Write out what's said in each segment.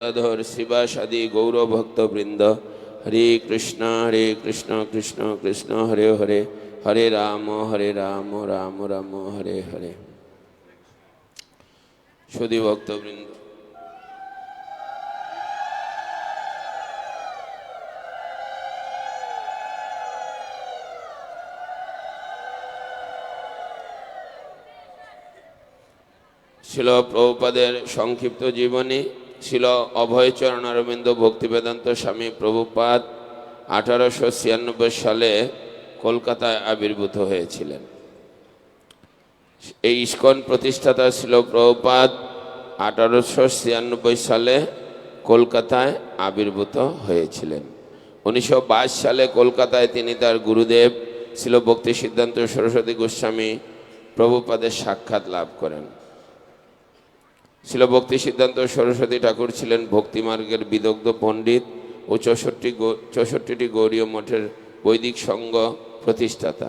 ধর শিবাসাদি গৌরভক্তবৃন্দ। হরে কৃষ্ণ কৃষ্ণ কৃষ্ণ হরে হরে, হরে রাম রাম রাম হরে হরে। সুধী ভক্তবৃন্দ, শিল প্রভুপাদের সংক্ষিপ্ত জীবনী। শিল অভয়চরণ অরবিন্দ ভক্তিবেদান্ত স্বামী প্রভুপাদ 1896 সালে কলকাতায় আবির্ভূত হয়েছিলেন। এই ইস্কন প্রতিষ্ঠাতা শিল প্রভুপাদ 1896 সালে কলকাতায় আবির্ভূত হয়েছিলেন। 1922 সালে কলকাতায় তিনি তার গুরুদেব শিল ভক্তি সিদ্ধান্ত সরস্বতী গোস্বামী প্রভুপাদের সাক্ষাৎ লাভ করেন। শিল ভক্তি সিদ্ধান্ত সরস্বতী ঠাকুর ছিলেন ভক্তিমার্গের বিদগ্ধ পণ্ডিত ও 64টি গৌড়ীয় মঠের বৈদিক সংঘ প্রতিষ্ঠাতা।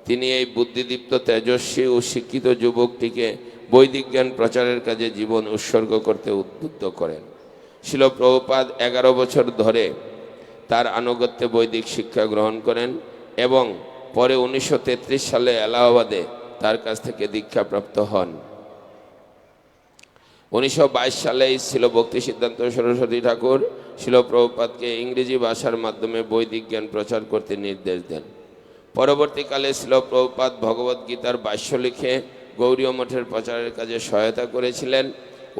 তিনি এই বুদ্ধিদীপ্ত তেজস্বী ও শিক্ষিত যুবকটিকে বৈদিক জ্ঞান প্রচারের কাজে জীবন উৎসর্গ করতে উদ্বুদ্ধ করেন। শিল প্রভুপাদ 11 বছর ধরে তার আনুগত্যে বৈদিক শিক্ষা গ্রহণ করেন এবং পরে 1933 সালে এলাহাবাদে তার কাছ থেকে দীক্ষাপ্রাপ্ত হন। 1922 সালে শিল ভক্তি সিদ্ধান্ত সরস্বতী ঠাকুর শিল প্রভুপাদকে ইংরেজি ভাষার মাধ্যমে বৈদিক জ্ঞান প্রচার করতে নির্দেশ দেন। পরবর্তীকালে শিল প্রভুপাদ ভগবদ্গীতার ভাষ্য লিখে গৌড়ীয় মঠের প্রচারের কাজে সহায়তা করেছিলেন।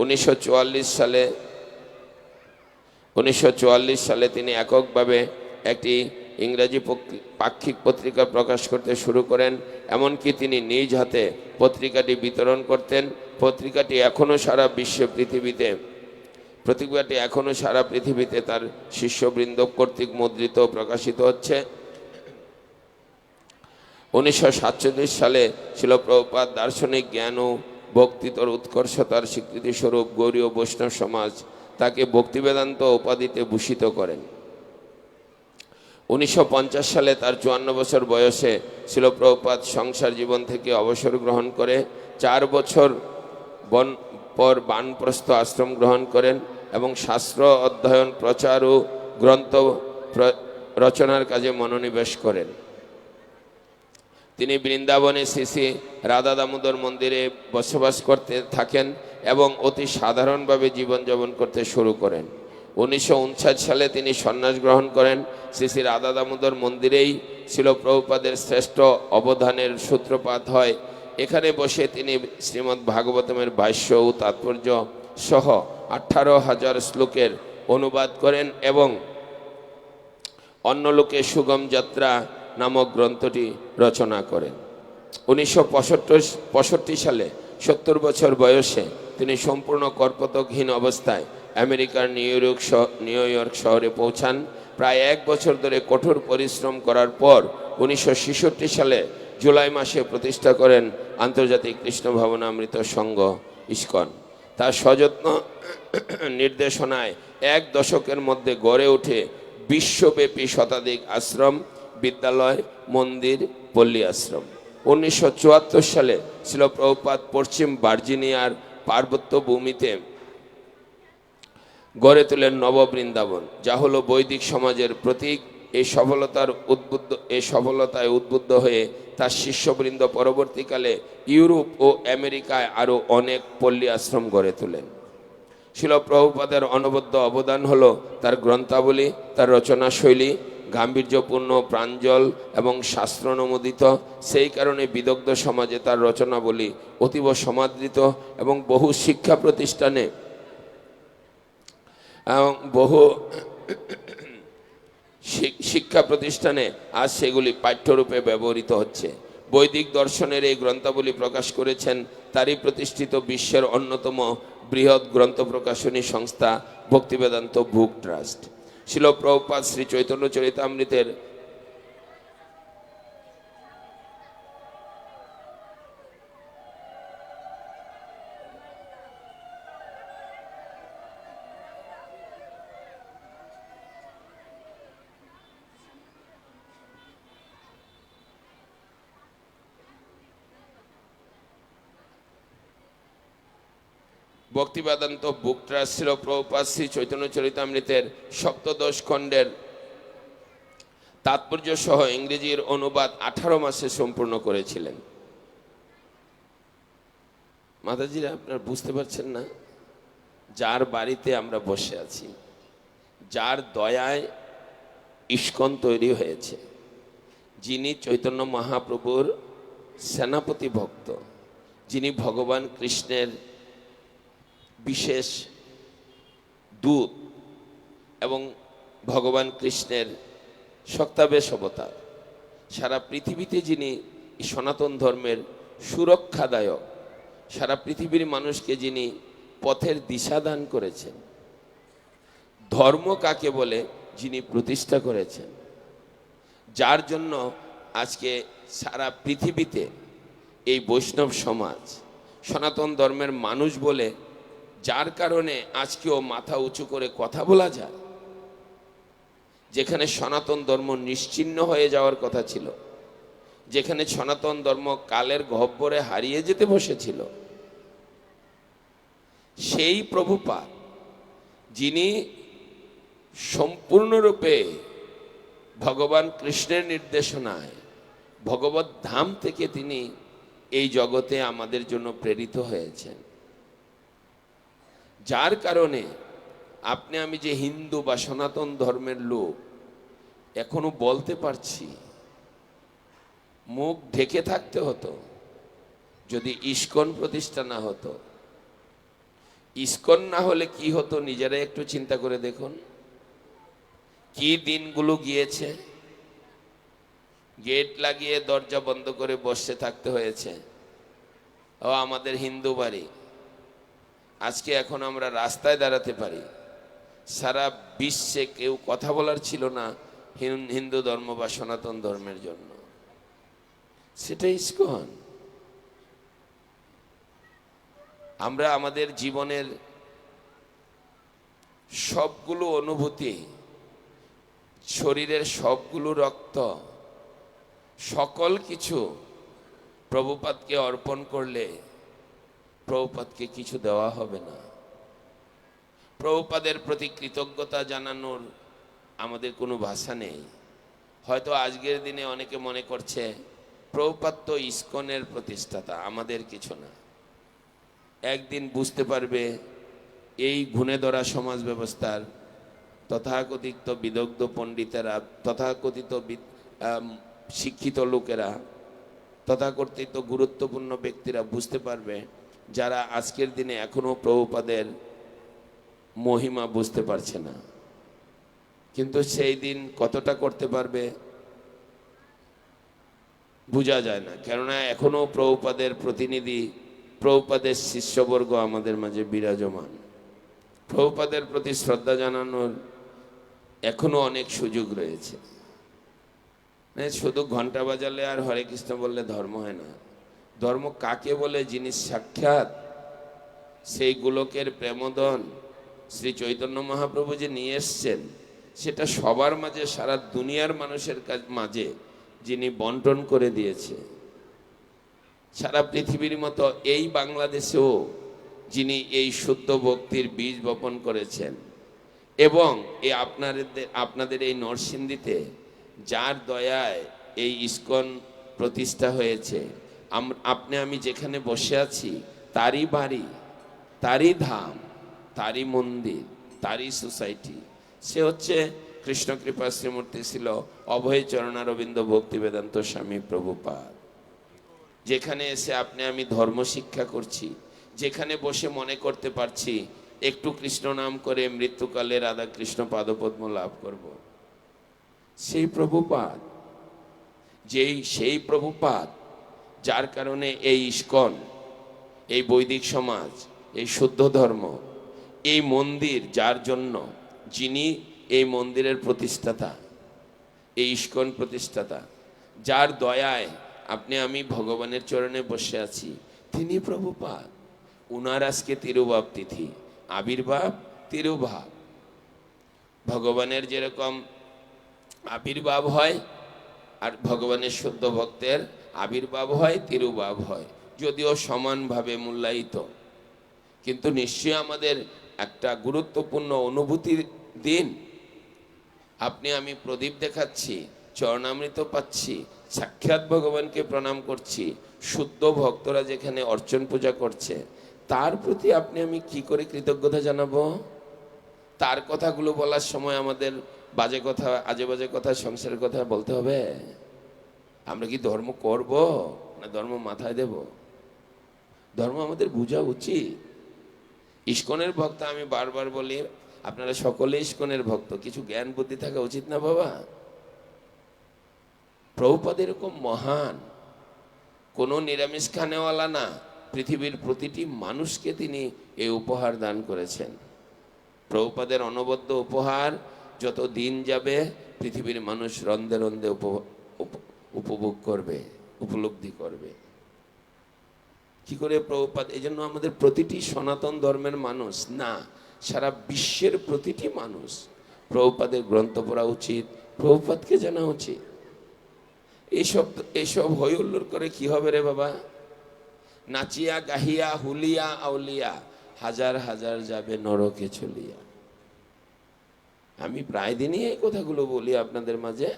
1944 সালে তিনি এককভাবে একটি ইংরেজি পাক্ষিক পত্রিকা প্রকাশ করতে শুরু করেন। এমনকি তিনি নিজ হাতে পত্রিকাটি বিতরণ করতেন। পত্রিকাটি এখনও সারা পৃথিবীতে তার শিষ্যবৃন্দ কর্তৃক মুদ্রিত প্রকাশিত হচ্ছে। 1947 সালে শিল প্রভুপাদ দার্শনিক জ্ঞান ও ভক্তিতর উৎকর্ষতার স্বীকৃতিস্বরূপ গৌড়ীয় বৈষ্ণব সমাজ তাকে ভক্তিবেদান্ত উপাধিতে ভূষিত করেন। 1950 সালে তার 54 বছর বয়সে শিল প্রভুপাদ সংসার জীবন থেকে অবসর গ্রহণ করে 4 বছর পর বানপ্রস্থ আশ্রম গ্রহণ করেন এবং শাস্ত্র অধ্যয়ন, প্রচার ও গ্রন্থ রচনার কাজে মনোনিবেশ করেন। তিনি বৃন্দাবনে শ্রী শ্রী রাধা দামোদর মন্দিরে বসবাস করতে থাকেন এবং অতি সাধারণভাবে জীবনযাপন করতে শুরু করেন। 1959 সালে তিনি সন্ন্যাস গ্রহণ করেন। শ্রী শ্রী রাধা দামোদর মন্দিরেই শিল প্রভুপাদের শ্রেষ্ঠ অবদানের সূত্রপাত হয়। এখানে বসে তিনি শ্রীমদ্ ভাগবতমের ভাষ্য ও তাৎপর্য সহ 18,000 শ্লোকের অনুবাদ করেন এবং অন্য লোকে সুগম যাত্রা নামক গ্রন্থটি রচনা করেন। 1965 সালে 70 বছর বয়সে তিনি সম্পূর্ণ কর্পতকহীন অবস্থায় আমেরিকার নিউ ইয়র্ক শহরে পৌঁছান। প্রায় 1 বছর ধরে কঠোর পরিশ্রম করার পর 1966 সালে জুলাই মাসে প্রতিষ্ঠা করেন আন্তর্জাতিক কৃষ্ণ ভাবনামৃত সংঘ ইস্কন। তার সযত্ন নির্দেশনায় 1 দশকের মধ্যে গড়ে ওঠে বিশ্বব্যাপী শতাধিক আশ্রম, বিদ্যালয়, মন্দির, পল্লী আশ্রম। 1974 সালে শিল প্রভুপাদ পশ্চিম ভার্জিনিয়ার পার্বত্য ভূমিতে গড়ে তোলেন নববৃন্দাবন, যা হলো বৈদিক সমাজের প্রতীক। এই সফলতায় উদ্বুদ্ধ হয়ে তার শিষ্যবৃন্দ পরবর্তীকালে ইউরোপ ও আমেরিকায় আরও অনেক পল্লী আশ্রম গড়ে তোলেন। শিল প্রভুপাদের অনবদ্য অবদান হলো তার গ্রন্থাবলী, তার রচনাশৈলী গাম্ভীর্যপূর্ণ, প্রাঞ্জল এবং শাস্ত্রানুমোদিত। সেই কারণে বিদগ্ধ সমাজে তার রচনাবলী অতীব সমাদৃত এবং বহু শিক্ষা প্রতিষ্ঠানে আজ সেগুলি পাঠ্যরূপে ব্যবহৃত হচ্ছে। বৈদিক দর্শনের এই গ্রন্থাবলী প্রকাশ করেছেন তারই প্রতিষ্ঠিত বিশ্বের অন্যতম বৃহৎ গ্রন্থ প্রকাশনী সংস্থা ভক্তিবেদান্ত বুক ট্রাস্ট। শিল প্রভুপাদ শ্রী চৈতন্য চরিতামৃতের ভক্তিবেদান্ত বুক ট্রাস্ট ছিল প্রভুপাদ শ্রী চৈতন্য চরিতামৃতের সপ্তদশ খণ্ডের তাৎপর্য সহ ইংরেজির অনুবাদ 18 মাসে সম্পূর্ণ করেছিলেন। মাতাজিরা, আপনারা বুঝতে পারছেন না, যার বাড়িতে আমরা বসে আছি, যার দয়ায় ইস্কন তৈরি হয়েছে, যিনি চৈতন্য মহাপ্রভুর সেনাপতি ভক্ত, যিনি ভগবান কৃষ্ণের বিশেষ দূত এবং ভগবান কৃষ্ণের শক্তাবেশ অবতার, সারা পৃথিবীতে যিনি সনাতন ধর্মের সুরক্ষাদায়ক, সারা পৃথিবীর মানুষকে যিনি পথের দিশা দান করেছেন, ধর্ম কাকে বলে যিনি প্রতিষ্ঠা করেছেন, যার জন্য আজকে সারা পৃথিবীতে এই বৈষ্ণব সমাজ সনাতন ধর্মের মানুষ বলে, যার কারণে আজকেও মাথা উঁচু করে কথা বলা যায়। যেখানে সনাতন ধর্ম নিশ্চিহ্ন হয়ে যাওয়ার কথা ছিল, যেখানে সনাতন ধর্ম কালের গহ্বরে হারিয়ে যেতে বসেছিল, সেই প্রভুপাদ যিনি সম্পূর্ণরূপে ভগবান কৃষ্ণের নির্দেশনায় ভগবত ধাম থেকে তিনি এই জগতে আমাদের জন্য প্রেরিত হয়েছেন, যার কারণে আপনি আমি যে হিন্দু বা সনাতন ধর্মের লোক এখনো বলতে পারছি, মুখ ঢেকে থাকতে হতো যদি ইস্কন প্রতিষ্ঠা না হতো। ইস্কন না হলে কি হতো নিজেরা একটু চিন্তা করে দেখুন। কি দিনগুলো গিয়েছে, গেট লাগিয়ে দরজা বন্ধ করে বসে থাকতে হয়েছে। ও আমাদের হিন্দু বাড়ি, আজকে এখন আমরা রাস্তায় দাঁড়াতে পারি। সারা বিশ্বে কেউ কথা বলার ছিল না হিন্দু ধর্ম বা সনাতন ধর্মের জন্য, সেটা ইস্কন। আমরা আমাদের জীবনের সবগুলো অনুভূতি, শরীরের সবগুলো রক্ত, সকল কিছু প্রভুপাদকে অর্পণ করলে প্রভুপাদকে কিছু দেওয়া হবে না। প্রভুপাদের প্রতি কৃতজ্ঞতা জানানোর আমাদের কোনো ভাষা নেই। হয়তো আজকের দিনে অনেকে মনে করছে প্রভুপাদ তো ইস্কনের প্রতিষ্ঠাতা, আমাদের কিছু না। একদিন বুঝতে পারবে এই ঘুণে ধরা সমাজ ব্যবস্থার তথাকথিত বিদগ্ধ পণ্ডিতেরা, তথাকথিত শিক্ষিত লোকেরা, তথাকথিত গুরুত্বপূর্ণ ব্যক্তিরা বুঝতে পারবে, যারা আজকের দিনে এখনো প্রভুপাদের মহিমা বুঝতে পারছে না। কিন্তু সেই দিন কতটা করতে পারবে বোঝা যায় না, কেননা এখনো প্রভুপাদের প্রতিনিধি, প্রভুপাদের শিষ্যবর্গ আমাদের মাঝে বিরাজমান। প্রভুপাদের প্রতি শ্রদ্ধা জানানোর এখনো অনেক সুযোগ রয়েছে। শুধু ঘন্টা বাজালে আর হরে কৃষ্ণ বললে ধর্ম হয় না। ধর্ম কাকে বলে যিনি সাক্ষাৎ সেই গোলকের প্রেমদন শ্রী চৈতন্য মহাপ্রভু যে নিয়ে এসছেন, সেটা সবার মাঝে, সারা দুনিয়ার মানুষের মাঝে যিনি বন্টন করে দিয়েছে। সারা পৃথিবীর মতো এই বাংলাদেশেও যিনি এই শুদ্ধ ভক্তির বীজ বপন করেছেন, এবং এই আপনাদের এই নরসিংদীতে যার দয়ায় এই ইস্কন প্রতিষ্ঠা হয়েছে, আপনি আমি যেখানে বসে আছি তারই বাড়ি, তারই ধাম, তারই মন্দির, তারই সোসাইটি। সে হচ্ছে কৃষ্ণকৃপা শ্রীমূর্তি ছিল অভয় চরণারবিন্দ ভক্তি বেদান্ত স্বামী প্রভুপাদ। যেখানে এসে আপনি আমি ধর্ম শিক্ষা করছি, যেখানে বসে মনে করতে পারছি একটু কৃষ্ণ নাম করে মৃত্যুকালে রাধা কৃষ্ণ পাদপদ্ম লাভ করব, সেই প্রভুপাদ, সেই প্রভুপাদ যার কারণে এই ইস্কন, এই বৈদিক সমাজ, এই শুদ্ধ ধর্ম, এই মন্দির, যার জন্য, যিনি এই মন্দিরের প্রতিষ্ঠাতা, এই ইস্কন প্রতিষ্ঠাতা, যার দয়ায় আপনি আমি ভগবানের চরণে বসে আছি, তিনি প্রভুপাদ। উনার আজকে তিরুভাব তিথি, আবির্ভাব তিরুভাব। ভগবানের যেরকম আবির্ভাব হয় আর ভগবানের শুদ্ধ ভক্তের আবির্ভাব হয়, তিরুভাব হয়, যদিও সমানভাবে মূল্যায়িত, কিন্তু নিশ্চয়ই আমাদের একটা গুরুত্বপূর্ণ অনুভূতির দিন। আপনি আমি প্রদীপ দেখাচ্ছি, চরণামৃত পাচ্ছি, সাক্ষাৎ ভগবানকে প্রণাম করছি, শুদ্ধ ভক্তরা যেখানে অর্চন পূজা করছে, তার প্রতি আপনি আমি কি করে কৃতজ্ঞতা জানাবো? তার কথাগুলো বলার সময় আমাদের বাজে কথা, আজে বাজে কথা, সংসারের কথা বলতে হবে? আমরা কি ধর্ম করব না ধর্ম মাথায় দেব? ধর্ম আমাদের বোঝা উচিত। ইস্কনের ভক্ত, আমি বারবার বলি, আপনারা সকলে ইস্কনের ভক্ত, কিছু জ্ঞান বুদ্ধি থাকা উচিত না বাবা? প্রভুপাদ এরকম মহান, কোনো নিরামিষ খানেওয়ালা না, পৃথিবীর প্রতিটি মানুষকে তিনি এই উপহার দান করেছেন। প্রভুপাদের অনবদ্য উপহার যত দিন যাবে পৃথিবীর মানুষ রন্ধে রন্ধে উপভোগ করবে, উপলব্ধি করবে। কি করে প্রভুপাদ? এই জন্য আমাদের প্রতিটি সনাতন ধর্মের মানুষ না, সারা বিশ্বের প্রতিটি মানুষ প্রভুপাদের গ্রন্থ পড়া উচিত, প্রভুপাদকে জানা উচিত। এইসব এইসব হইহুল্লোড় করে কি হবে রে বাবা? নাচিয়া গাহিয়া হুলিয়া আউলিয়া, হাজার হাজার যাবে নরকে চলিয়া। আমি প্রায় দিনই এই কথাগুলো বলি আপনাদের মাঝে।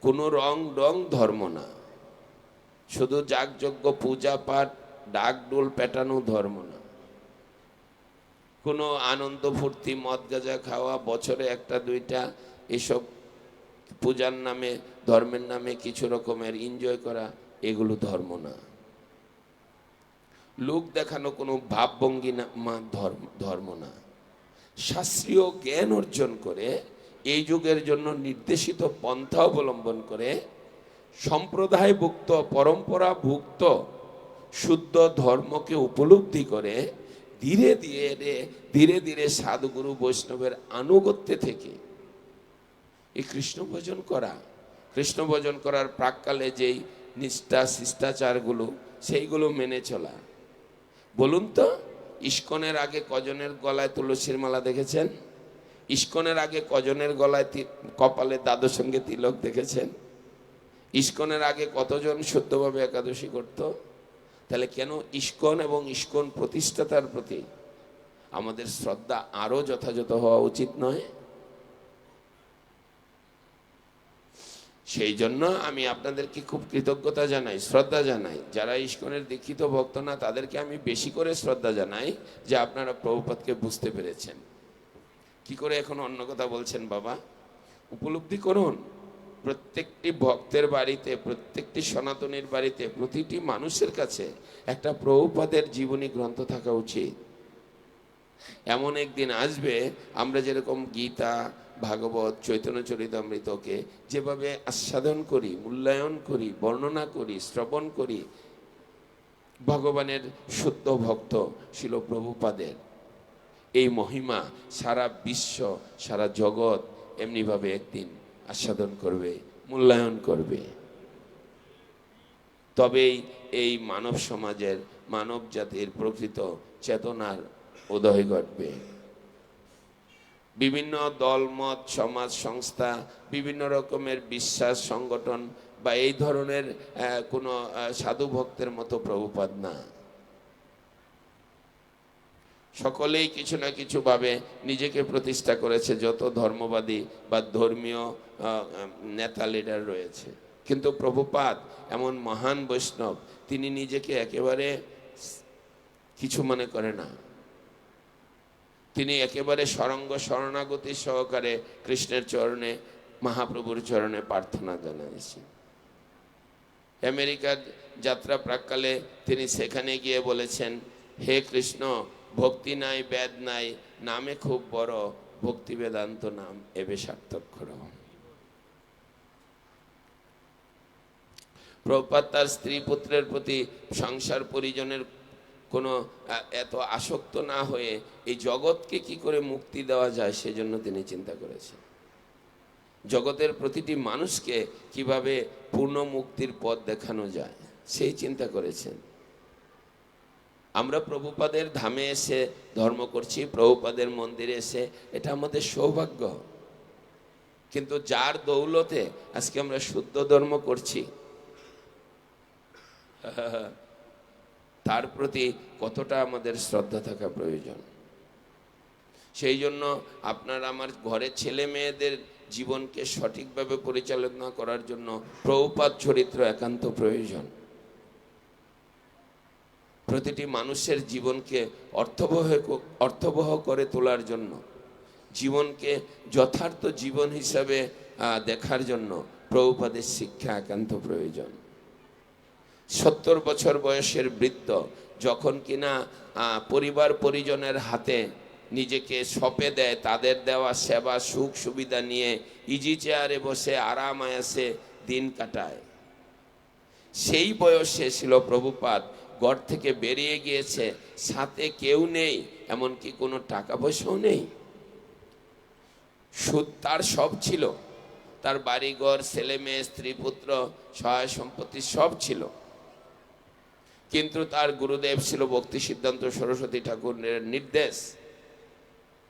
কোনো রং ডং ধর্ম না, শুধু যাগযজ্ঞ পূজা পাঠ ডাক ডোল পেটানো ধর্ম না, কোনো আনন্দ ফুর্তি মদ গাঁজা খাওয়া বছরে একটা দুইটা এসব পূজার নামে ধর্মের নামে কিছু রকমের এনজয় করা, এগুলো ধর্ম না। লোক দেখানো কোনো ভাবভঙ্গি না ধর্ম না। শাস্ত্রীয় জ্ঞান অর্জন করে এই যুগের জন্য নির্দেশিত পন্থা অবলম্বন করে সম্প্রদায়ভুক্ত পরম্পরাভুক্ত শুদ্ধ ধর্মকে উপলব্ধি করে ধীরে ধীরে ধীরে ধীরে সাধুগুরু বৈষ্ণবের আনুগত্যে থেকে এই কৃষ্ণ ভজন করা, কৃষ্ণ ভজন করার প্রাককালে যেই নিষ্ঠা শিষ্টাচারগুলো সেইগুলো মেনে চলা। বলুন তো, ইস্কনের আগে কজনের গলায় তুলসীর মালা দেখেছেন? ইস্কনের আগে কজনের গলায় কপালে দ্বাদশ সঙ্গে তিলক দেখেছেন? ইস্কনের আগে কতজন শুদ্ধভাবে একাদশী করত? তাহলে কেন ইস্কন এবং ইস্কন প্রতিষ্ঠাতার প্রতি আমাদের শ্রদ্ধা আরো যথাযথ হওয়া উচিত নয়? সেই জন্য আমি আপনাদেরকে খুব কৃতজ্ঞতা জানাই, শ্রদ্ধা জানাই। যারা ইস্কনের দীক্ষিত ভক্ত না তাদেরকে আমি বেশি করে শ্রদ্ধা জানাই যে আপনারা প্রভুপাদকে বুঝতে পেরেছেন। কি করে এখন অন্য কথা বলছেন বাবা? উপলব্ধি করুন, প্রত্যেকটি ভক্তের বাড়িতে, প্রত্যেকটি সনাতনীর বাড়িতে, প্রতিটি মানুষের কাছে একটা প্রভুপাদের জীবনী গ্রন্থ থাকা উচিত। এমন একদিন আসবে আমরা যেরকম গীতা, ভাগবত, চৈতন্য চরিতামৃতকে যেভাবে আস্বাদন করি, মূল্যায়ন করি, বর্ণনা করি, শ্রবণ করি, ভগবানের শুদ্ধ ভক্ত শিল প্রভুপাদের এই মহিমা সারা বিশ্ব, সারা জগৎ এমনিভাবে একদিন আস্বাদন করবে, মূল্যায়ন করবে। তবেই এই মানব সমাজের, মানব জাতির প্রকৃত চেতনার উদয় ঘটবে। বিভিন্ন দলমত, সমাজ সংস্থা, বিভিন্ন রকমের বিশ্বাস সংগঠন বা এই ধরনের কোনো সাধু ভক্তের মতো প্রভুপাদ না। সকলেই কিছু না কিছু ভাবে নিজেকে প্রতিষ্ঠা করেছে, যত ধর্মবাদী বা ধর্মীয় নেতা লিডার রয়েছে। কিন্তু প্রভুপাদ এমন মহান বৈষ্ণব, তিনি নিজেকে একেবারে কিছু মনে করে না। তিনি একেবারে সরঙ্গ শরণাগতি সহকারে কৃষ্ণের চরণে, মহাপ্রভুর চরণে প্রার্থনা জানিয়েছেন। আমেরিকার যাত্রা প্রাককালে তিনি সেখানে গিয়ে বলেছেন, হে কৃষ্ণ, ভক্তি নাই বেদ নাই, নামে খুব বড়, ভক্তি বেদান্ত নাম এবে সার্থক্ষর। প্রভুপাদ তার স্ত্রী পুত্রের প্রতি, সংসার পরিজনের কোনো এত আসক্ত না হয়ে এই জগৎকে কি করে মুক্তি দেওয়া যায় সেজন্য তিনি চিন্তা করেছেন। জগতের প্রতিটি মানুষকে কিভাবে পূর্ণ মুক্তির পথ দেখানো যায় সেই চিন্তা করেছেন। আমরা প্রভুপাদের ধামে এসে ধর্ম করছি, প্রভুপাদের মন্দিরে এসে, এটা আমাদের সৌভাগ্য। কিন্তু যার দৌলতে আজকে আমরা শুদ্ধ ধর্ম করছি, তার প্রতি কতটা আমাদের শ্রদ্ধা থাকা প্রয়োজন। সেই জন্য আপনার আমার ঘরের ছেলে মেয়েদের জীবনকে সঠিকভাবে পরিচালনা করার জন্য প্রভুপাদ চরিত্র একান্ত প্রয়োজন। প্রতিটি মানুষের জীবনকে অর্থবহ করে তোলার জন্য, জীবনকে যথার্থ জীবন হিসাবে দেখার জন্য প্রভুপাদের শিক্ষা একান্ত প্রয়োজন। 70 বছর বয়সের বৃদ্ধ যখন কিনা পরিবার পরিজনের হাতে নিজেকে সঁপে দেয়, তাদের দেওয়া সেবা সুখ সুবিধা নিয়ে ইজি চেয়ারে বসে আরাম আয়াসে দিন কাটায়, সেই বয়সে ছিল প্রভুপাদ ঘর থেকে বেরিয়ে গিয়েছে, সাথে কেউ নেই, এমনকি কোনো টাকা পয়সাও নেই। তার সব ছিল, তার বাড়িঘর, ছেলে মেয়ে, স্ত্রী পুত্র, সহায় সম্পত্তি সব ছিল, কিন্তু তার গুরুদেব ছিল ভক্তি সিদ্ধান্ত সরস্বতী ঠাকুরের নির্দেশ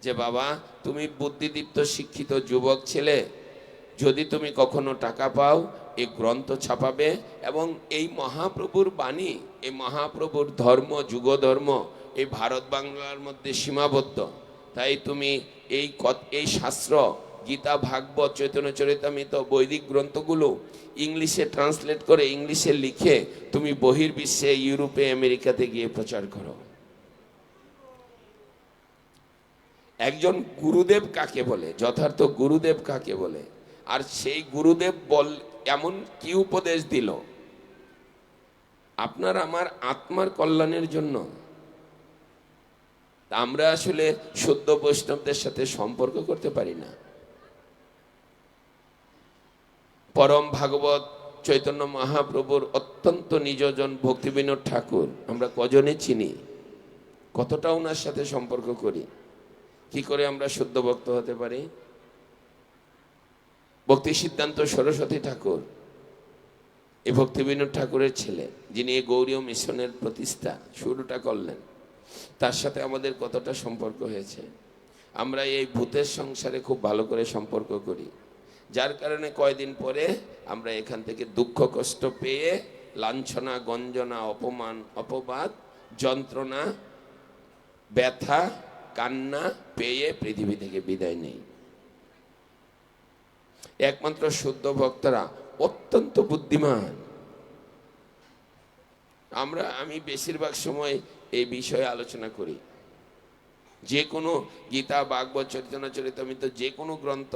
যে বাবা, তুমি বুদ্ধিদীপ্ত শিক্ষিত যুবক ছেলে, যদি তুমি কখনো টাকা পাও এই গ্রন্থ ছাপাবে, এবং এই মহাপ্রভুর বাণী, এই মহাপ্রভুর ধর্ম, যুগ ধর্ম এই ভারত বাংলার মধ্যে সীমাবদ্ধ, তাই তুমি এই শাস্ত্র গীতা, ভাগবত, চৈতন্য চরিতামৃত, বৈদিক গ্রন্থগুলো ইংলিশে ট্রান্সলেট করে, ইংলিশে লিখে তুমি বহির্বিশ্বে, ইউরোপে, আমেরিকাতে গিয়ে প্রচার করো। একজন গুরুদেব কাকে বলে, যথার্থ গুরুদেব কাকে বলে, আর সেই গুরুদেব এমন কি উপদেশ দিল আপনার আমার আত্মার কল্যাণের জন্য। আমরা আসলে শুদ্ধ বৈষ্ণবদের সাথে সম্পর্ক করতে পারি না। পরম ভাগবত চৈতন্য মহাপ্রভুর অত্যন্ত নিজজন ভক্তিবিনোদ ঠাকুর আমরা কজনে চিনি, কতটা ওনার সাথে সম্পর্ক করি, কি করে আমরা শুদ্ধ ভক্ত হতে পারি? ভক্তি সিদ্ধান্ত সরস্বতী ঠাকুর এই ভক্তিবিনোদ ঠাকুরের ছেলে, যিনি এই গৌড়ীয় মিশনের প্রতিষ্ঠা শুরুটা করলেন, তার সাথে আমাদের কতটা সম্পর্ক হয়েছে। আমরা এই ভূতের সংসারে খুব ভালো করে সম্পর্ক করি, যার কারণে কয়দিন পরে আমরা এখান থেকে দুঃখ কষ্ট পেয়ে, লাঞ্ছনা, গঞ্জনা, অপমান, অপবাদ, যন্ত্রণা, ব্যথা, কান্না পেয়ে পৃথিবী থেকে বিদায় নেই। একমাত্র শুদ্ধ ভক্তরা অত্যন্ত বুদ্ধিমান। আমি বেশিরভাগ সময় এই বিষয়ে আলোচনা করি। যে কোনো গীতা, ভাগবত, চৈতন্য চরিতামৃত যে কোনো গ্রন্থ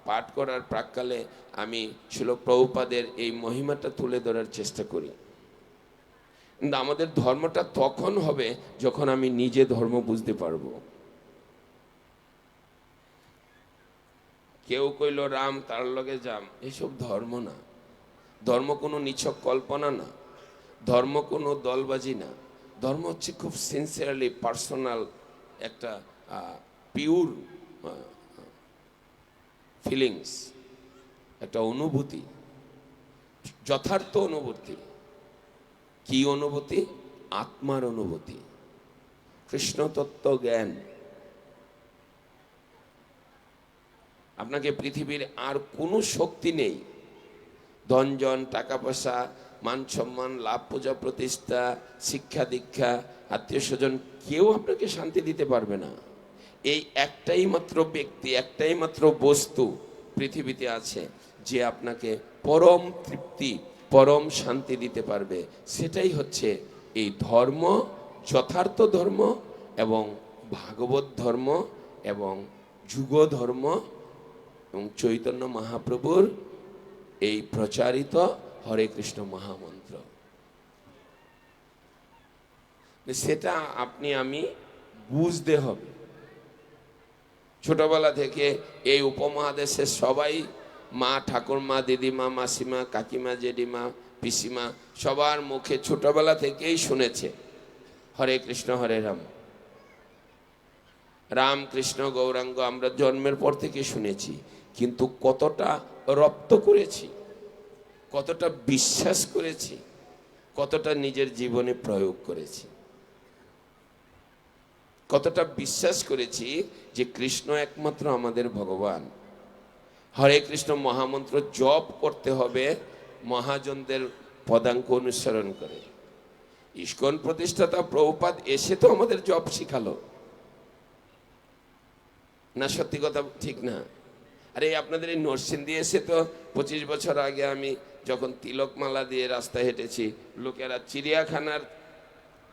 পাঠ করার প্রাক্কালে আমি শিল প্রভুপাদের এই মহিমাটা তুলে ধরার চেষ্টা করি। কিন্তু আমাদের ধর্মটা তখন হবে যখন আমি নিজে ধর্ম বুঝতে পারবো। কেউ কইল রাম, তার লগে যাম, এসব ধর্ম না। ধর্ম কোনো নিছক কল্পনা না, ধর্ম কোনো দলবাজি না। ধর্ম হচ্ছে খুব সিনসিয়ারলি পার্সোনাল একটা পিওর ফিলিংস, একটা অনুভূতি, যথার্থ অনুভূতি। কি অনুভূতি? আত্মার অনুভূতি, কৃষ্ণ তত্ত্ব জ্ঞান। আপনাকে পৃথিবীর আর কোনো শক্তি নেই, ধনজন, টাকা পয়সা, মান সম্মান, লাভ, পূজা প্রতিষ্ঠা, শিক্ষা দীক্ষা, আত্মীয় স্বজন, কেউ আপনাকে শান্তি দিতে পারবে না। এই একটাই মাত্র ব্যক্তি, একটাই মাত্র বস্তু পৃথিবীতে আছে যে আপনাকে পরম তৃপ্তি, পরম শান্তি দিতে পারবে। সেটাই হচ্ছে এই ধর্ম, যথার্থ ধর্ম এবং ভাগবত ধর্ম এবং যুগ ধর্ম এবং চৈতন্য মহাপ্রভুর এই প্রচারিত হরে কৃষ্ণ মহামন্ত্র। সেটা আপনি আমি বুঝতে হবে। ছোটবেলা থেকে এই উপমহাদেশের সবাই, মা, ঠাকুরমা, দিদিমা, মাসিমা, কাকিমা, জেঠিমা, পিসিমা, সবার মুখে ছোটবেলা থেকেই শুনেছে হরে কৃষ্ণ হরে রাম, রাম কৃষ্ণ গৌরাঙ্গ। আমরা জন্মের পর থেকে শুনেছি, কিন্তু কতটা রপ্ত করেছি, কতটা বিশ্বাস করেছি, কতটা নিজের জীবনে প্রয়োগ করেছি, কতটা বিশ্বাস করেছি যে কৃষ্ণ একমাত্র আমাদের ভগবান। হরে কৃষ্ণ মহামন্ত্র জপ করতে হবে মহাজনদের পদাঙ্ক অনুসরণ করে। ইস্কন প্রতিষ্ঠাতা প্রভুপাদ এসে তো আমাদের জব শিখালো না, সত্যি কথা ঠিক না? আরে আপনাদের এই নরসিংদী এসে তো 25 বছর আগে আমি যখন তিলকমালা দিয়ে রাস্তায় হেঁটেছি, লোকেরা চিড়িয়াখানার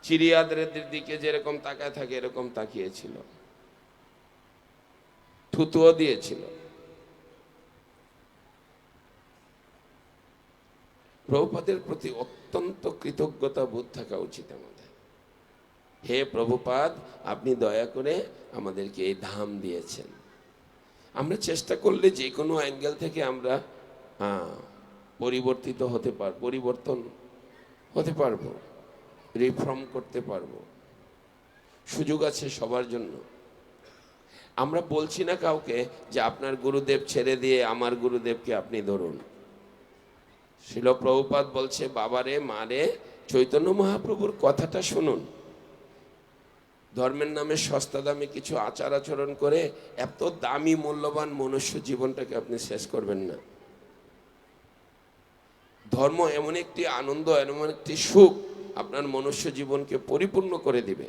চিড়িয়াদের দিকে যেরকম তাকায় থাকে এরকম তাকিয়েছিল, থুতুও দিয়েছিল। প্রভুপাদের প্রতি অত্যন্ত কৃতজ্ঞতা বোধ থাকা উচিত আমাদের। হে প্রভুপাদ, আপনি দয়া করে আমাদেরকে এই ধাম দিয়েছেন। আমরা চেষ্টা করলে যে কোনো অ্যাঙ্গেল থেকে আমরা পরিবর্তন হতে পারবো, রিফর্ম করতে পারবো। সুযোগ আছে সবার জন্য। আমরা বলছি না কাউকে যে আপনার গুরুদেব ছেড়ে দিয়ে আমার গুরুদেবকে আপনি ধরুন। শিল প্রভুপাদ বলছে, বাবারে মারে চৈতন্য মহাপ্রভুর কথাটা শুনুন। ধর্মের নামে সস্তা দামে কিছু আচার আচরণ করে এত দামি মূল্যবান মনুষ্য জীবনটাকে আপনি শেষ করবেন না। ধর্ম এমন একটি আনন্দ, এমন একটি সুখ আপনার মনুষ্য জীবনকে পরিপূর্ণ করে দিবে।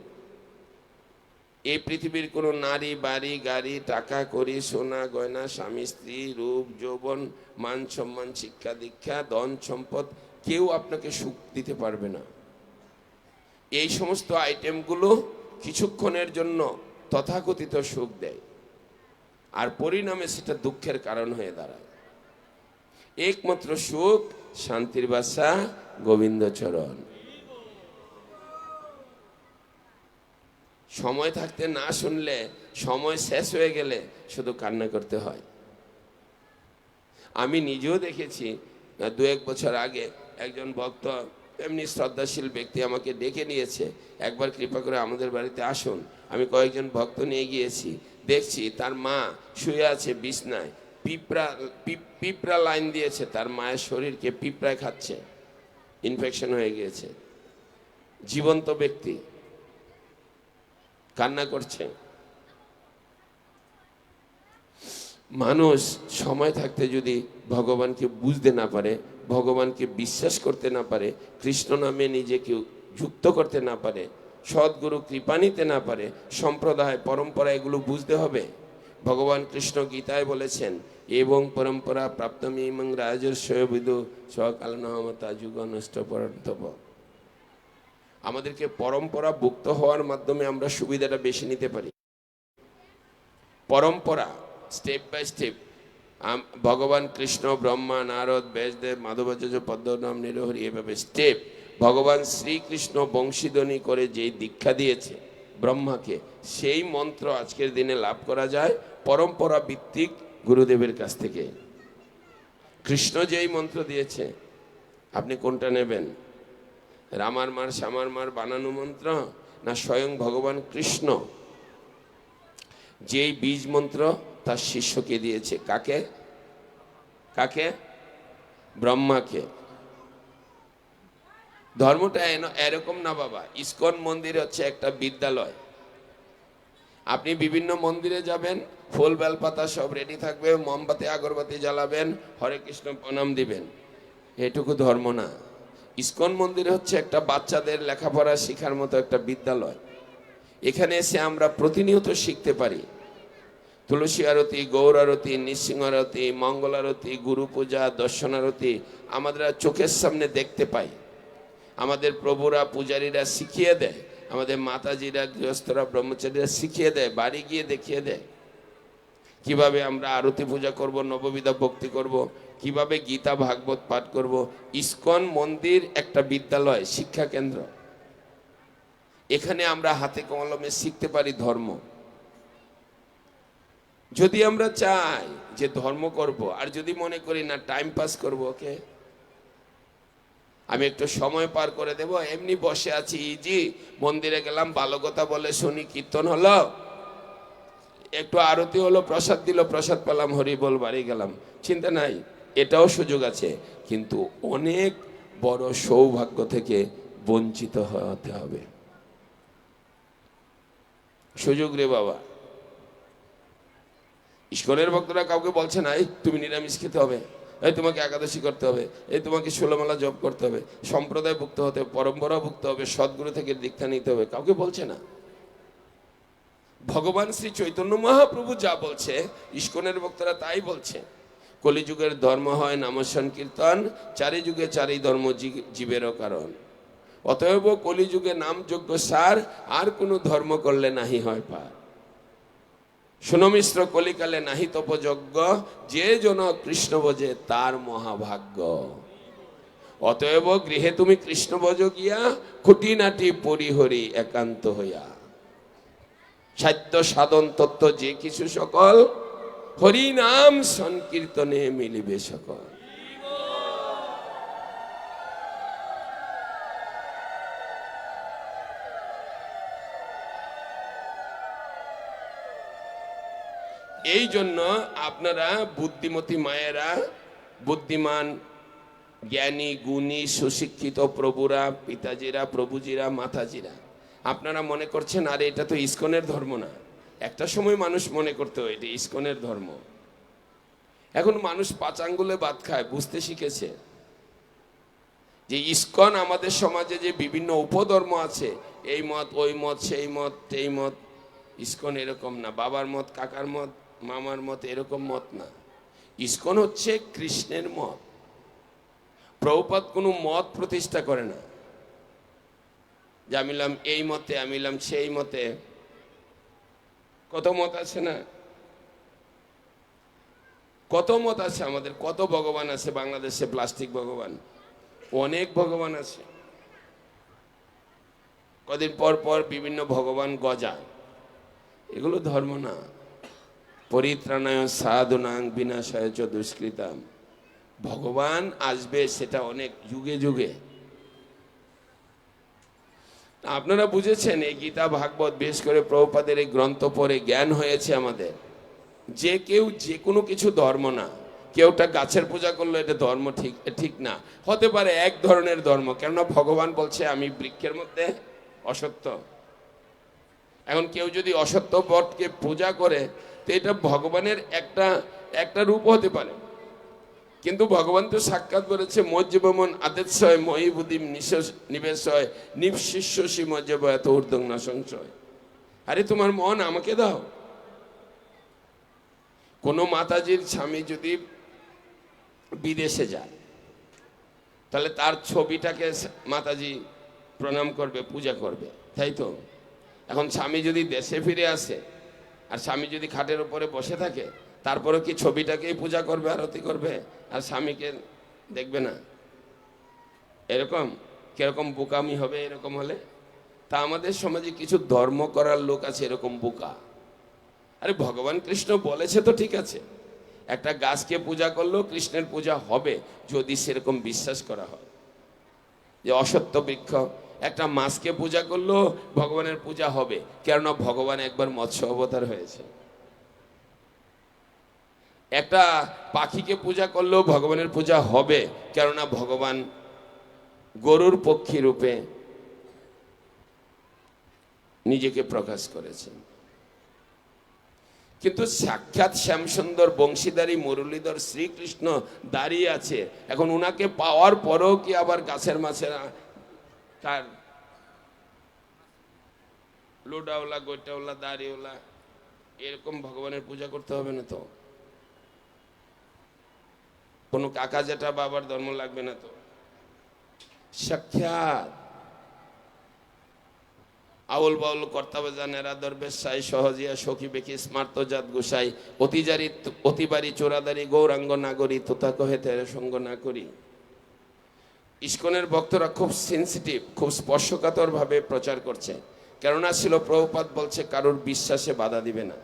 এই পৃথিবীর কোনো নারী, বাড়ি, গাড়ি, টাকা কড়ি, সোনা গয়না, স্বামী স্ত্রী, রূপ যৌবন, মান সম্মান, শিক্ষা দীক্ষা, ধন সম্পদ কেউ আপনাকে সুখ দিতে পারবে না। এই সমস্ত আইটেমগুলো কিছুক্ষণের জন্য তথাকথিত সুখ দেয়, আর পরিণামে সেটা দুঃখের কারণ হয়ে দাঁড়ায়। একমাত্র সুখ শান্তির বাসা গোবিন্দচরণ। সময় থাকতে না শুনলে, সময় শেষ হয়ে গেলে শুধু কান্না করতে হয়। আমি নিজেও দেখেছি, 2-1 বছর আগে একজন ভক্ত, এমনি শ্রদ্ধাশীল ব্যক্তি আমাকে ডেকে নিয়েছে, একবার কৃপা করে আমাদের বাড়িতে আসুন। আমি কয়েকজন ভক্ত নিয়ে গিয়েছি, দেখছি তার মা শুয়ে আছে বিছনায়, পিঁপড়া লাইন দিয়েছে, তার মায়ের শরীরকে পিঁপড়ায় খাচ্ছে, ইনফেকশন হয়ে গিয়েছে। জীবন্ত ব্যক্তি কান্না করছে। মানুষ সময় থাকতে যদি ভগবানকে বুঝতে না পারে, ভগবানকে বিশ্বাস করতে না পারে, কৃষ্ণ নামে নিজেকে যুক্ত করতে না পারে, সদ্গুরু কৃপা নিতে না পারে, সম্প্রদায় পরম্পরা এগুলো বুঝতে হবে। ভগবান কৃষ্ণ গীতায় বলেছেন, এবং পরম্পরা প্রাপ্তমিমং রাজস্ববিদু সকাল নহমতা যুগ নষ্ট পরন্তব। আমাদেরকে পরম্পরা ভুক্ত হওয়ার মাধ্যমে আমরা সুবিধাটা বেশি নিতে পারি। পরম্পরা স্টেপ বাই স্টেপ ভগবান কৃষ্ণ, ব্রহ্মা, নারদ, ব্যাসদেব, মাধবাচার্য, পদ্মনাম, নীলহরি, এভাবে স্টেপ ভগবান শ্রীকৃষ্ণ বংশীধ্বনি করে যেই দীক্ষা দিয়েছে ব্রহ্মাকে, সেই মন্ত্র আজকের দিনে লাভ করা যায় পরম্পরা ভিত্তিক গুরুদেবের কাছ থেকে। কৃষ্ণ যেই মন্ত্র দিয়েছে, আপনি কোনটা নেবেন? রামার মার, শ্যামার মার বানানো মন্ত্র, না স্বয়ং ভগবান কৃষ্ণ যেই বীজ মন্ত্র তার শিষ্যকে দিয়েছে? কাকে? কাকে? ব্রহ্মাকে। ধর্মটা এরকম না বাবা। ইস্কন মন্দির হচ্ছে একটা বিদ্যালয়। আপনি বিভিন্ন মন্দিরে যাবেন, ফুল বেলপাতা সব রেডি থাকবে, মোমবাতি আগরবাতি জ্বালাবেন, হরে কৃষ্ণ প্রণাম দিবেন, এটুকু ধর্ম না। ইস্কন মন্দির হচ্ছে একটা বাচ্চাদের লেখাপড়া শেখার মতো একটা বিদ্যালয়। এখানে এসে আমরা প্রতিনিয়ত শিখতে পারি। তুলসী আরতি, গৌর আরতি, নৃসিংহ আরতি, মঙ্গল আরতি, গুরু পূজা, দর্শন আরতি আমাদের চোখের সামনে দেখতে পাই। আমাদের প্রভুরা, পূজারীরা শিখিয়ে দেয়, আমাদের মাতাজিরা, গৃহস্থরা, ব্রহ্মচারীরা শিখিয়ে দেয়, বাড়ি গিয়ে দেখিয়ে দেয় কিভাবে আমরা আরতি পূজা করব, নববিধা ভক্তি করব, কিভাবে গীতা ভাগবত পাঠ করব। ইস্কন মন্দির একটা বিদ্যালয়, শিক্ষা কেন্দ্র। এখানে আমরা হাতে কলমে শিখতে পারি ধর্ম। যদি আমরা চাই যে ধর্ম করব, আর যদি মনে করি না টাইম পাস করব, ওকে আমি একটু সময় পার করে দেব, এমনি বসে আছি, ইজি, মন্দিরে গেলাম, ভালো কথা বলে শুনি, কীর্তন হলো, একটু আরতি হলো, প্রসাদ দিল, প্রসাদ পেলাম, হরি বল, বাড়ি গেলাম, চিন্তা নাই, এটাও সুযোগ আছে। কিন্তু অনেক বড় সৌভাগ্য থেকে বঞ্চিত হতে হবে। সুযোগ রে বাবা। ইস্কনের ভক্তরা কাউকে বলছে না তুমি নিরামিষ খেতে হবে, এই তোমাকে একাদশী করতে হবে, এই তোমাকে 16 মালা জপ করতে হবে, সম্প্রদায় ভুক্ত হতে হবে, পরম্পরা ভুক্ত হবে, সদ্গুরু থেকে দীক্ষা নিতে হবে, কাউকে বলছে না। ভগবান শ্রী চৈতন্য মহাপ্রভু যা বলছে, ইস্কনের ভক্তরা তাই বলছে। কলিযুগের ধর্ম হয় নাম সংকীর্তন, চারি যুগে চারি ধর্ম জীবেরও কারণ। অতএব কলিযুগে নাম যজ্ঞ সার, আর কোনো ধর্ম করলে নাহি হয় পার। সুনমিশ্র কলিকালে নাহি তপযজ্ঞ, যে জন কৃষ্ণ ভজে তার মহাভাগ্য। অতএব গৃহে তুমি কৃষ্ণ ভজ গিয়া, খুঁটিনাটি পরিহরি একান্ত হইয়া। সাধ্য সাধন তত্ত্ব যে কিছু সকল, হরি নাম সংকীর্তনে মিলিবে সকল। এই জন্য আপনারা বুদ্ধিমতী মায়েরা, বুদ্ধিমান জ্ঞানী গুণী সুশিক্ষিত প্রভুরা, পিতাজিরা, প্রভুজিরা, মাতাজিরা, আপনারা মনে করছেন আরে এটা তো ইস্কনের ধর্ম না। একটা সময় মানুষ মনে করতো এটা ইস্কনের ধর্ম। এখন মানুষ 5 আঙ্গুলে ভাত খায়, বুঝতে শিখেছে যে ইস্কন আমাদের সমাজে যে বিভিন্ন উপধর্ম আছে, এই মত ওই মত সেই মত এই মত, ইস্কন এরকম না। বাবার মত, কাকার মত, মামার মত, এরকম মত না। ইস্কন হচ্ছে কৃষ্ণের মত। প্রভুপাদ কোনো মত প্রতিষ্ঠা করে না যে আমিলাম এই মতে, আমিলাম সেই মতে। কত মত আছে না, কত মত আছে আমাদের, কত ভগবান আছে বাংলাদেশে। প্লাস্টিক ভগবান, অনেক ভগবান আছে। কদিন পর পর বিভিন্ন ভগবান গজা, এগুলো ধর্ম না। পরিত্রাণায় সাধুনাং বিনাশায় চ দুষ্কৃতাম। ভগবান আসবে সেটা অনেক যুগে যুগে। আপনারা বুঝেছেন এই গীতা ভাগবত, বিশেষ করে প্রভুপাদের এই গ্রন্থ পড়ে জ্ঞান হয়েছে আমাদের যে কেউ যে কোনো কিছু ধর্ম না। কেউটা গাছের পূজা করলো, এটা ধর্ম ঠিক না। হতে পারে এক ধরনের ধর্ম, কেননা ভগবান বলছে আমি বৃক্ষের মধ্যে অসত্য। এখন কেউ যদি অসত্য বটকে পূজা করে, তো এটা ভগবানের একটা রূপ হতে পারে। কিন্তু ভগবান তো সাক্ষাৎ বলেছে মজ্জবমন আদেশয় মহিবুদ্দিম নিবেশয় নিঃশিষ্যসী মজ্জব এত ঊর্ধ্বং না সংশয়। আরে তোমার মন আমাকে দাও। কোনো মাতাজির স্বামী যদি বিদেশে যায়, তাহলে তার ছবিটাকে মাতাজি প্রণাম করবে, পূজা করবে, তাই তো? এখন স্বামী যদি দেশে ফিরে আসে আর স্বামী যদি খাটের উপরে বসে থাকে, তারপরে কি ছবিটাকেই পূজা করবে, আরতি করবে, আর স্বামীকে দেখবে না? এরকম কিরকম বোকামি হবে এরকম হলে? তা আমাদের সমাজে কিছু ধর্ম করার লোক আছে এরকম বোকা। আরে ভগবান কৃষ্ণ বলেছে তো ঠিক আছে, একটা গাছকে পূজা করলেও কৃষ্ণের পূজা হবে যদি সেরকম বিশ্বাস করা হয় যে অসত্য বৃক্ষ। একটা মাছকে পূজা করলেও ভগবানের পূজা হবে, কেননা ভগবান একবার মৎস্য অবতার হয়েছে। একটা পাখিকে পূজা করলেও ভগবানের পূজা হবে, কেননা ভগবান গরুর পক্ষী রূপে নিজেকে প্রকাশ করেছেন। কিন্তু সাক্ষাৎ শ্যামসুন্দর বংশীধারী মুরলীধর শ্রীকৃষ্ণ দাঁড়িয়ে আছে। এখন উনাকে পাওয়ার পরেও কি আবার গাছের মাছেরা তার লোডাওলা গোটাওলা দাড়িওলা এরকম ভগবানের পূজা করতে হবে না তো? কোনো কাকা জেঠা বাবার ধর্ম লাগবে না তো? সাক্ষাৎ আউল বাউল কর্তাবে জানেরা দরবেশ সাই সহজিয়া সখী বেকি স্মার্ত জাত গোসাই অতিবারী চোরাদারি গৌরাঙ্গ নাগরী তোতা কহে তেরে সঙ্গ না করি। ইস্কনের ভক্তরা খুব সেন্সিটিভ, খুব স্পর্শকাতর ভাবে প্রচার করছে, কেননা ছিল প্রভুপাদ বলছে কারোর বিশ্বাসে বাধা দিবে না।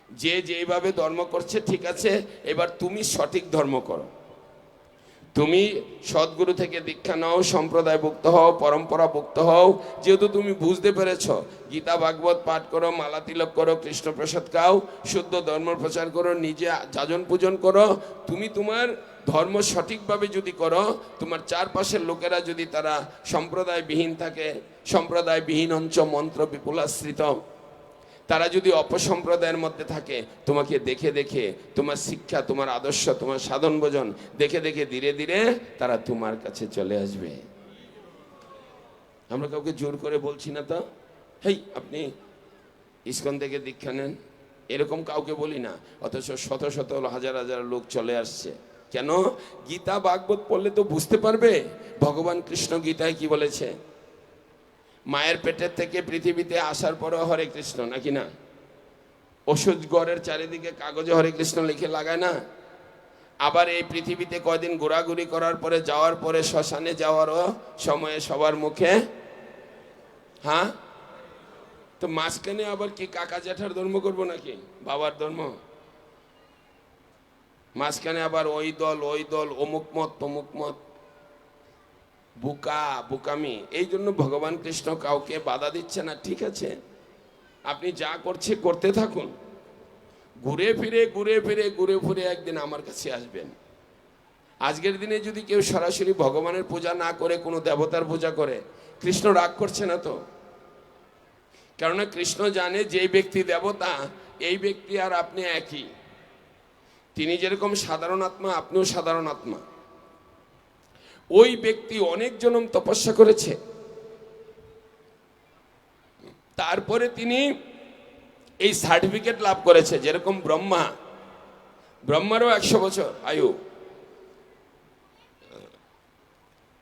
যে যেভাবে ধর্ম করছে ঠিক আছে, এবার তুমি সঠিক ধর্ম করো। তুমি সদ্গুরু থেকে দীক্ষা নাও, সম্প্রদায়ভুক্ত হও, পরম্পরাভুক্ত হও। যেহেতু তুমি বুঝতে পেরেছ, গীতা ভাগবত পাঠ করো, মালা তিলক করো, কৃষ্ণপ্রসাদ খাও, শুদ্ধ ধর্ম প্রচার করো, নিজে যাজন পূজন করো। তুমি তোমার ধর্ম সঠিকভাবে যদি করো, তোমার চারপাশের লোকেরা যদি তারা সম্প্রদায়বিহীন থাকে, সম্প্রদায়বিহীন অঞ্চ মন্ত্র বিপুলাশ্রিত, তারা যদি অপসম্প্রদায়ের মধ্যে থাকে, তোমাকে দেখে দেখে তোমার শিক্ষা, তোমার আদর্শ, তোমার সাধন ভোজন দেখে দেখে ধীরে ধীরে তারা তোমার কাছে চলে আসবে। আমরা কাউকে জোর করে বলছি না তো, হেই আপনি ইসকন থেকে দীক্ষা নেন, এরকম কাউকে বলি না। অথচ শত শত হাজার হাজার লোক চলে আসছে। কেন? গীতা ভাগবত পড়লে তো বুঝতে পারবে ভগবান কৃষ্ণ গীতায় কি বলেছে। মায়ের পেটের থেকে পৃথিবীতে আসার পরেও হরে কৃষ্ণ, নাকি না? ওষুধ গড়ের চারিদিকে কাগজে হরে কৃষ্ণ লিখে লাগায় না? আবার এই পৃথিবীতে কয়দিন ঘোরাঘুরি করার পরে, যাওয়ার পরে শ্মশানে যাওয়ারও সময়ে সবার মুখে, হ্যাঁ, তো মাঝখানে আবার কি কাকা জ্যাঠার ধর্ম করবো নাকি বাবার ধর্ম? মাঝখানে আবার ওই দল অমুক মত তমুক মত, বুকামি। এই জন্য ভগবান কৃষ্ণ কাউকে বাধা দিচ্ছে না। ঠিক আছে, আপনি যা করছে করতে থাকুন, ঘুরে ফিরে একদিন আমার কাছে আসবেন। আজকের দিনে যদি কেউ সরাসরি ভগবানের পূজা না করে কোনো দেবতার পূজা করে, কৃষ্ণ রাগ করছে না তো? কেননা কৃষ্ণ জানে যে ব্যক্তি দেবতা, এই ব্যক্তি আর আপনি একই। তিনি যেরকম সাধারণ আত্মা, আপনিও সাধারণ আত্মা। ওই ব্যক্তি অনেক জনম তপস্যা করেছে, তারপরে তিনি এই সার্টিফিকেট লাভ করেছে। যেরকম ব্রহ্মারও 100 বছর আয়ু।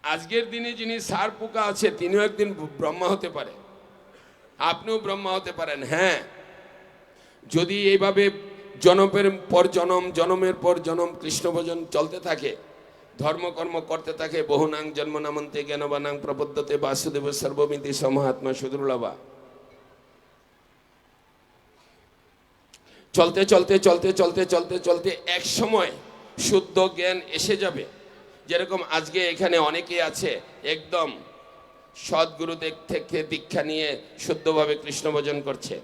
আজকের দিনে যিনি সার পোকা আছে, তিনিও একদিন ব্রহ্মা হতে পারে, আপনিও ব্রহ্মা হতে পারেন। হ্যাঁ, যদি এইভাবে জনমের পর জনম, জনমের পর জনম কৃষ্ণ ভজন চলতে থাকে, ধর্মকর্ম করতে থাকে, বহুনাং জন্ম নামন্তে জ্ঞানবানাং প্রপদ্যতে বাসুদেব সর্বমিতি সমহাত্মা সুদুর্লভা, চলতে চলতে চলতে চলতে চলতে চলতে এক সময় শুদ্ধ জ্ঞান এসে যাবে। যেরকম আজকে এখানে অনেকেই আছে একদম সদ্গুরুদেব থেকে দীক্ষা নিয়ে শুদ্ধভাবে কৃষ্ণ ভজন করছে।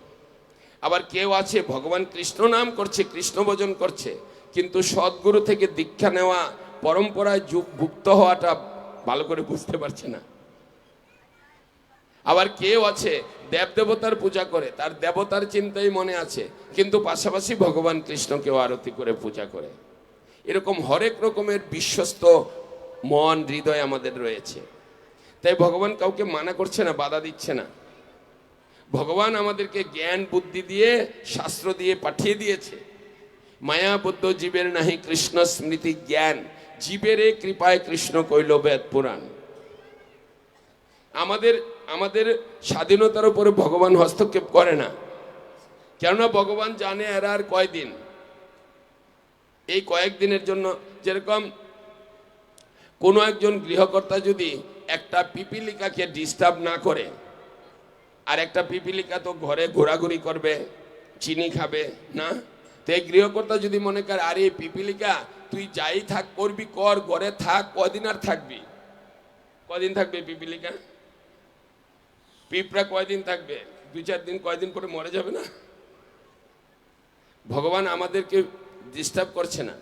আবার কেউ আছে ভগবান কৃষ্ণ নাম করছে, কৃষ্ণ ভজন করছে, কিন্তু সদ্গুরু থেকে দীক্ষা নেওয়া, পরম্পরায় যুক্ত হওয়াটা ভালো করে বুঝতে পারছে না। আবার কেউ আছে দেবদেবতার পূজা করে, তার দেবতার চিন্তাই মনে আছে, কিন্তু পাশাপাশি ভগবান কৃষ্ণকেও আরতি করে পূজা করে। এরকম হরেক রকমের বিশ্বস্ত মন, হৃদয় আমাদের রয়েছে। তাই ভগবান কাউকে মানা করছে না, বাধা দিচ্ছে না। ভগবান আমাদেরকে জ্ঞান বুদ্ধি দিয়ে, শাস্ত্র দিয়ে পাঠিয়ে দিয়েছে। মায়া বুদ্ধ জীবের নাহি কৃষ্ণ স্মৃতি জ্ঞান, জীবের কৃপায় কৃষ্ণ কইল বেদ পুরাণ। আমাদের স্বাধীনতার উপরে ভগবান হস্তক্ষেপ করে না, কেননা ভগবান জানে এরা আর কয়দিন, এই কয়েকদিনের জন্য। যেরকম কোনো একজন গৃহকর্তা যদি একটা পিপিলিকাকে ডিস্টার্ব না করে, আর একটা পিপিলিকা তো ঘরে ঘোরাঘুরি করবে, চিনি খাবে না, তো এই গৃহকর্তা যদি মনে করে আরে পিপিলিকা তুই যাই থাক করবি কর, ঘরে থাক, কদিন আর থাকবি? কদিন থাকবে পিপিলিকা? পিঁপড়া কয়দিন থাকবে? 2-4 দিন, কয়দিন পরে মরে যাবে না? ভগবান আমাদেরকে ডিস্টার্ব করছে না,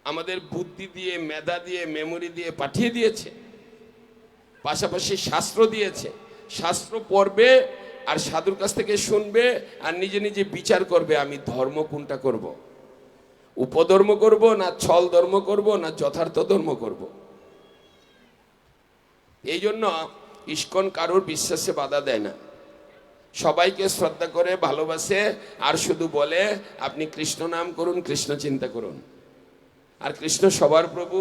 আমাদের বুদ্ধি দিয়ে, মেধা দিয়ে, মেমোরি দিয়ে পাঠিয়ে দিয়েছে, পাশাপাশি শাস্ত্র দিয়েছে। শাস্ত্র পড়বে আর সাধুর কাছ থেকে শুনবে, আর নিজে নিজে বিচার করবে আমি ধর্ম কোনটা করব, উপধর্ম করব না ছল ধর্ম করব না যথার্থ ধর্ম করব। এই জন্য ইস্কন কারোর বিশ্বাসে বাধা দেয় না, সবাইকে শ্রদ্ধা করে, ভালোবাসে, আর শুধু বলে আপনি কৃষ্ণ নাম করুন, কৃষ্ণ চিন্তা করুন। আর কৃষ্ণ সবার প্রভু,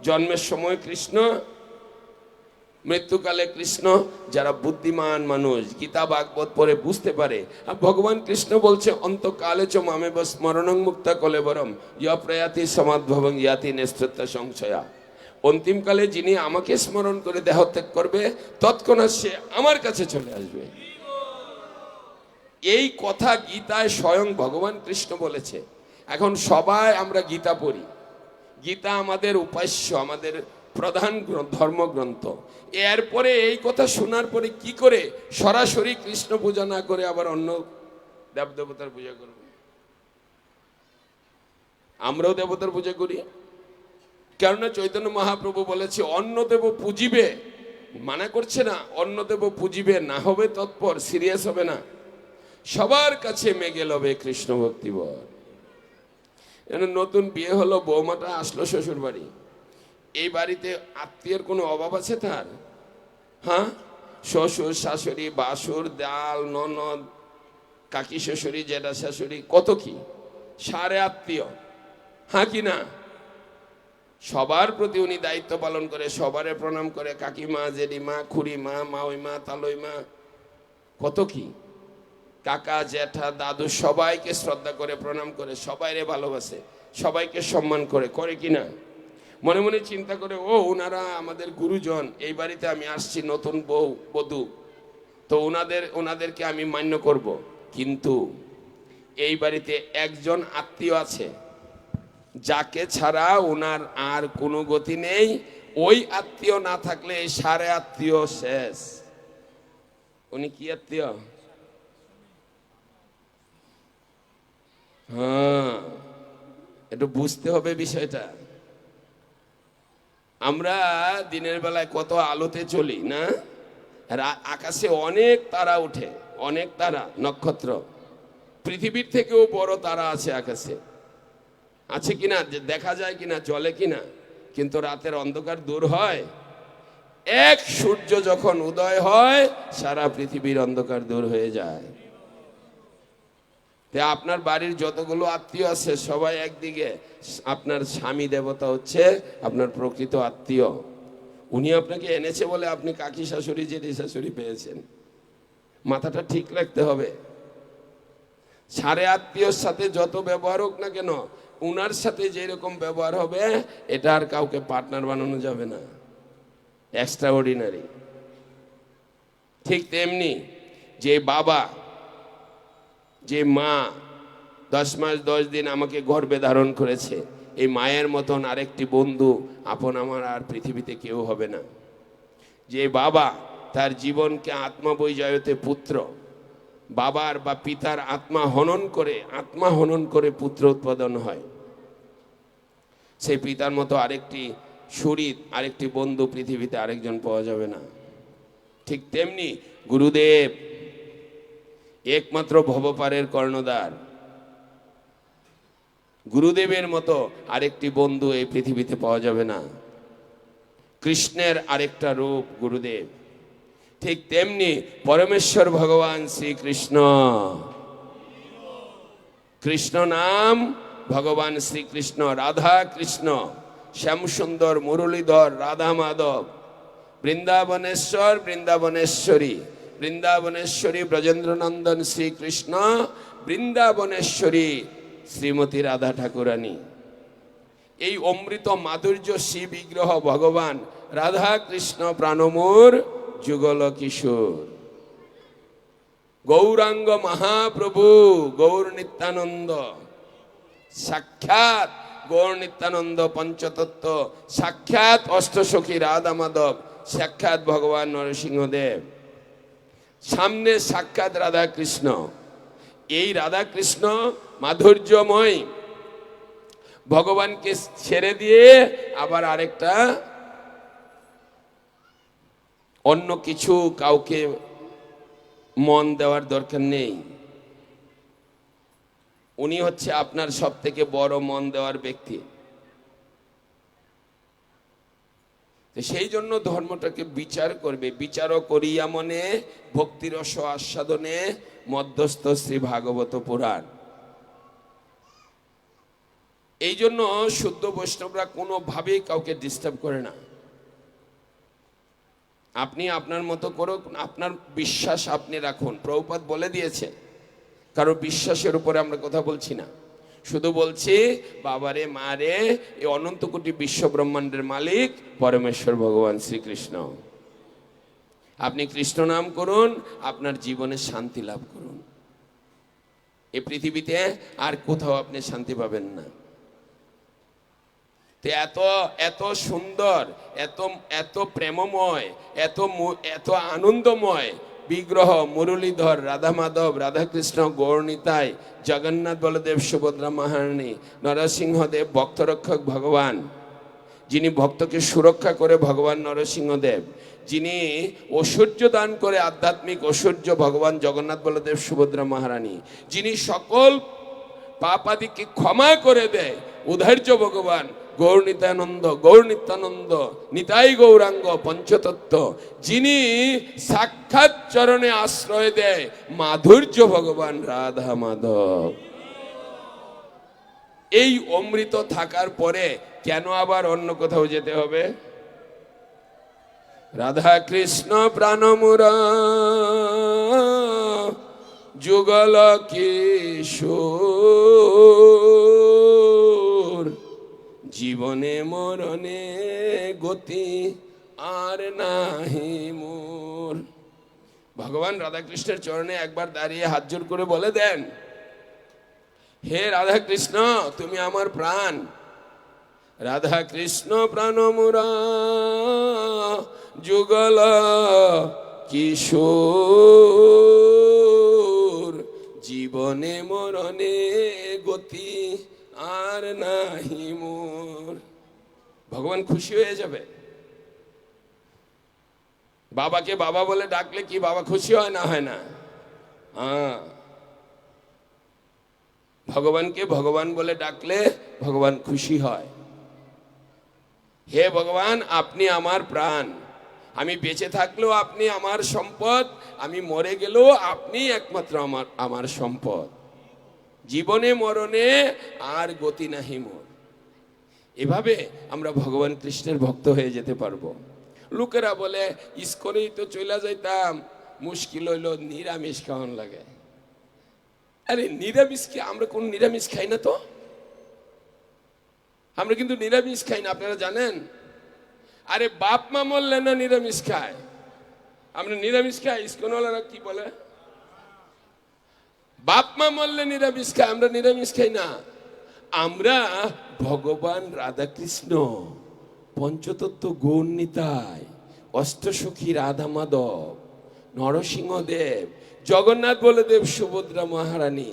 জন্মের সময় কৃষ্ণ, মৃত্যুকালে কৃষ্ণ। যারা বুদ্ধিমান মানুষ গীতা ভাগবত পড়ে বুঝতে পারে, আর ভগবান কৃষ্ণ বলছে অন্তকালে চ মামে স্মরণং মুক্তা কলেবরম ইয় প্রয়াতি সমাদ্ভবং ইয়াতি নেস্তৃত্ব সংশয়া। অন্তিমকালে যিনি আমাকে স্মরণ করে দেহত্যাগ করবে, তৎক্ষণাৎ সে আমার কাছে চলে আসবে। এই কথা গীতায় স্বয়ং ভগবান কৃষ্ণ বলেছে। এখন সবাই আমরা গীতা পড়ি, গীতা আমাদের উপাস্য, আমাদের প্রধান ধর্মগ্রন্থ। এরপরে এই কথা শোনার পরে কি করে সরাসরি কৃষ্ণ পূজা না করে আবার অন্য দেবদেবতার পূজা করব? আমরাও দেবতার পূজা করি, কেননা চৈতন্য মহাপ্রভু বলেছে অন্য দেব পূজিবে, মানা করছে না, অন্য দেব পূজিবে না, হবে তৎপর, সিরিয়াস হবে না। সবার কাছে মেগে লবে কৃষ্ণ ভক্তি বর। নতুন বিয়ে হলো, বৌমাটা আসলো শ্বশুর বাড়ি, এই বাড়িতে আত্মীয়ের কোনো অভাব আছে তার? হ্যাঁ, শ্বশুর শাশুড়ি, বাসুর, ডাল, ননদ, কাকি শ্বশুরি, জেঠা শাশুড়ি, কত কি সারে আত্মীয়, হ্যাঁ কি না? সবার প্রতি উনি দায়িত্ব পালন করে, সবারে প্রণাম করে, কাকিমা, জেঠিমা, খুড়িমা, মাওইমা, তালইমা, কত কি, কাকা, জ্যাঠা, দাদু, সবাইকে শ্রদ্ধা করে, প্রণাম করে, সবাইরে ভালোবাসে, সবাইকে সম্মান করে, করে কিনা? মনে মনে চিন্তা করে, ও ওনারা আমাদের গুরুজন, এই বাড়িতে আমি আসছি নতুন বধূ, তো ওনাদেরকে আমি মান্য করব। কিন্তু এই বাড়িতে একজন আত্মীয় আছে যাকে ছাড়া ওনার আর কোনো গতি নেই। ওই আত্মীয় না থাকলে এই সারে আত্মীয় শেষ। উনি কি আত্মীয়? হ্যাঁ, একটু বুঝতে হবে বিষয়টা। আমরা দিনের বেলায় কত আলোতে চলি না, আকাশে অনেক তারা ওঠে, অনেক তারা, নক্ষত্র, পৃথিবীর থেকেও বড় তারা আছে আকাশে, আছে কিনা, দেখা যায় কিনা, চলে কিনা, কিন্তু রাতের অন্ধকার দূর হয়। এক সূর্য যখন উদয় হয়, সারা পৃথিবীর অন্ধকার দূর হয়ে যায়। আপনার বাড়ির যতগুলো আত্মীয় আছে সবাই একদিকে, আপনার স্বামী দেবতা হচ্ছে আপনার প্রকৃত আত্মীয়। উনি আপনাকে এনেছে বলে আপনি কাকি শাশুড়ি, জেঠি শাশুড়ি পেয়েছেন। মাথাটা ঠিক রাখতে হবে। সারে আত্মীয়র সাথে যত ব্যবহার হোক না কেন, উনার সাথে যেরকম ব্যবহার হবে এটা আর কাউকে পার্টনার বানানো যাবে না, এক্সট্রা অর্ডিনারি। ঠিক তেমনি যে বাবা, যে মা 10 মাস 10 দিন আমাকে গর্ভে ধারণ করেছে, এই মায়ের মতন আরেকটি বন্ধু আপন আমার আর পৃথিবীতে কেউ হবে না। যে বাবা তার জীবনকে আত্মবৈজয়তে পুত্র, বাবার বা পিতার আত্মা হনন করে পুত্র উৎপাদন হয়, সেই পিতার মতো আরেকটি শরীর, আরেকটি বন্ধু পৃথিবীতে আরেকজন পাওয়া যাবে না। ঠিক তেমনি গুরুদেব একমাত্র ভবপারের কর্ণধার। গুরুদেবের মতো আরেকটি বন্ধু এই পৃথিবীতে পাওয়া যাবে না। কৃষ্ণের আরেকটা রূপ গুরুদেব। ঠিক তেমনি পরমেশ্বর ভগবান শ্রীকৃষ্ণ, কৃষ্ণ নাম ভগবান শ্রীকৃষ্ণ, রাধা কৃষ্ণ, শ্যামসুন্দর, মুরলীধর, রাধা মাধব, বৃন্দাবনেশ্বর, বৃন্দাবনেশ্বরী, বৃন্দাবনেশ্বরী ব্রজেন্দ্রনন্দন শ্রীকৃষ্ণ, বৃন্দাবনেশ্বরী শ্রীমতী রাধা ঠাকুরানী। এই অমৃত মাধুর্য শ্রী বিগ্রহ ভগবান রাধা কৃষ্ণ প্রাণমূর যুগল কিশোর, গৌরাঙ্গ মহাপ্রভু গৌর নিত্যানন্দ, সাক্ষাৎ গৌর নিত্যানন্দ পঞ্চতত্ত্ব, সাক্ষাৎ অষ্টসখী রাধা মাধব, সাক্ষাৎ ভগবান নরসিংহদেব, সামনে সাক্ষাৎ রাধা কৃষ্ণ। এই রাধা কৃষ্ণ মাধুর্যময় ভগবানকে ছেড়ে দিয়ে আবার আরেকটা অন্য কিছু কাউকে মন দেওয়ার দরকার নেই। উনি হচ্ছে আপনার সব থেকে বড় মন দেওয়ার ব্যক্তি। সেই জন্য ধর্মটাকে বিচার করবে। বিচারও করিয়া মনে ভক্তিরস আস্বাদনে মধ্যস্থ শ্রী ভাগবত পুরাণ। এই জন্য শুদ্ধ বৈষ্ণবরা কোনোভাবেই কাউকে ডিস্টার্ব করে না। আপনি আপনার মতো করুন, আপনার বিশ্বাস আপনি রাখুন। প্রভুপাদ বলে দিয়েছে, কারো বিশ্বাসের উপরে আমরা কথা বলছি না, শুধু বলছি বাবারে মারে এই অনন্ত কোটি বিশ্ব ব্রহ্মাণ্ডের মালিক পরমেশ্বর ভগবান শ্রীকৃষ্ণ। আপনি কৃষ্ণ নাম করুন, আপনার জীবনে শান্তি লাভ করুন। এই পৃথিবীতে আর কোথাও আপনি শান্তি পাবেন না। এত এত সুন্দর, এত প্রেমময়, এত আনন্দময় বিগ্রহ মুরলীধর, রাধা মাধব, রাধাকৃষ্ণ, গৌরনিতাই, জগন্নাথ বলদেব, সুভদ্রা মহারানী, নরসিংহদেব, ভক্তরক্ষক ভগবান, যিনি ভক্তকে সুরক্ষা করে ভগবান নরসিংহদেব, যিনি ঐশ্বর্য দান করে আধ্যাত্মিক ঐশ্বর্য ভগবান জগন্নাথ বলদেব সুভদ্রা মহারানী, যিনি সকল পাপাদিকে ক্ষমা করে দেয় উদার্য ভগবান গৌর নিত্যানন্দ নিতাই গৌরাঙ্গ পঞ্চতত্ত্ব, যিনি সাক্ষাৎ চরণে আশ্রয় দেয় মাধুর্য ভগবান রাধা মাধব। এই অমৃত থাকার পরে কেন আবার অন্য কোথাও যেতে হবে? রাধা কৃষ্ণ প্রাণমুরা যুগল কিশোর, জীবনে মরণে গতি আর নাহি মোর। ভগবান রাধাকৃষ্ণের চরণে একবার দাঁড়িয়ে হাত জোড় করে বলে দেন, হে রাধা কৃষ্ণ তুমি আমার প্রাণ। রাধা কৃষ্ণ প্রাণ মুরা যুগল কিশোর, জীবনে মরণে গতি আর নাহি মোর। ভগবান খুশি হয়ে যাবে। বাবাকে বাবা বলে ডাকলে কি বাবা খুশি হয় না? হয় না? হ্যাঁ, ভগবানকে ভগবান বলে ডাকলে ভগবান খুশি হয়। হে ভগবান আপনি আমার প্রাণ, আমি বেঁচে থাকলেও আপনি আমার সম্পদ, আমি মরে গেলেও আপনি একমাত্র আমার সম্পদ, জীবনে মরণে আর গতি নাহি মোর। এভাবে আমরা ভগবান কৃষ্ণের ভক্ত হয়ে যেতে পারবো। লোকেরা বলে ইস্কনেই তো চলে যাইতাম, মুশকিল হইল নিরামিষ খাওয়ান লাগে। আরে নিরামিষ কি? আমরা কোন নিরামিষ খাই না তো, আমরা কিন্তু নিরামিষ খাই না, আপনারা জানেন? আরে বাপ মা মরলে না নিরামিষ খায়, আমরা নিরামিষ খাই। ইস্কনওয়ালারা কি বলে? বাপ মা মরলে নিরামিষ খায়, আমরা নিরামিষ খাই না। আমরা ভগবান রাধাকৃষ্ণ, পঞ্চতত্ত্ব গৌর নিতাই, অষ্টসখী রাধা মাধব, নরসিংহদেব, জগন্নাথ বলদেব সুভদ্রা মহারানী,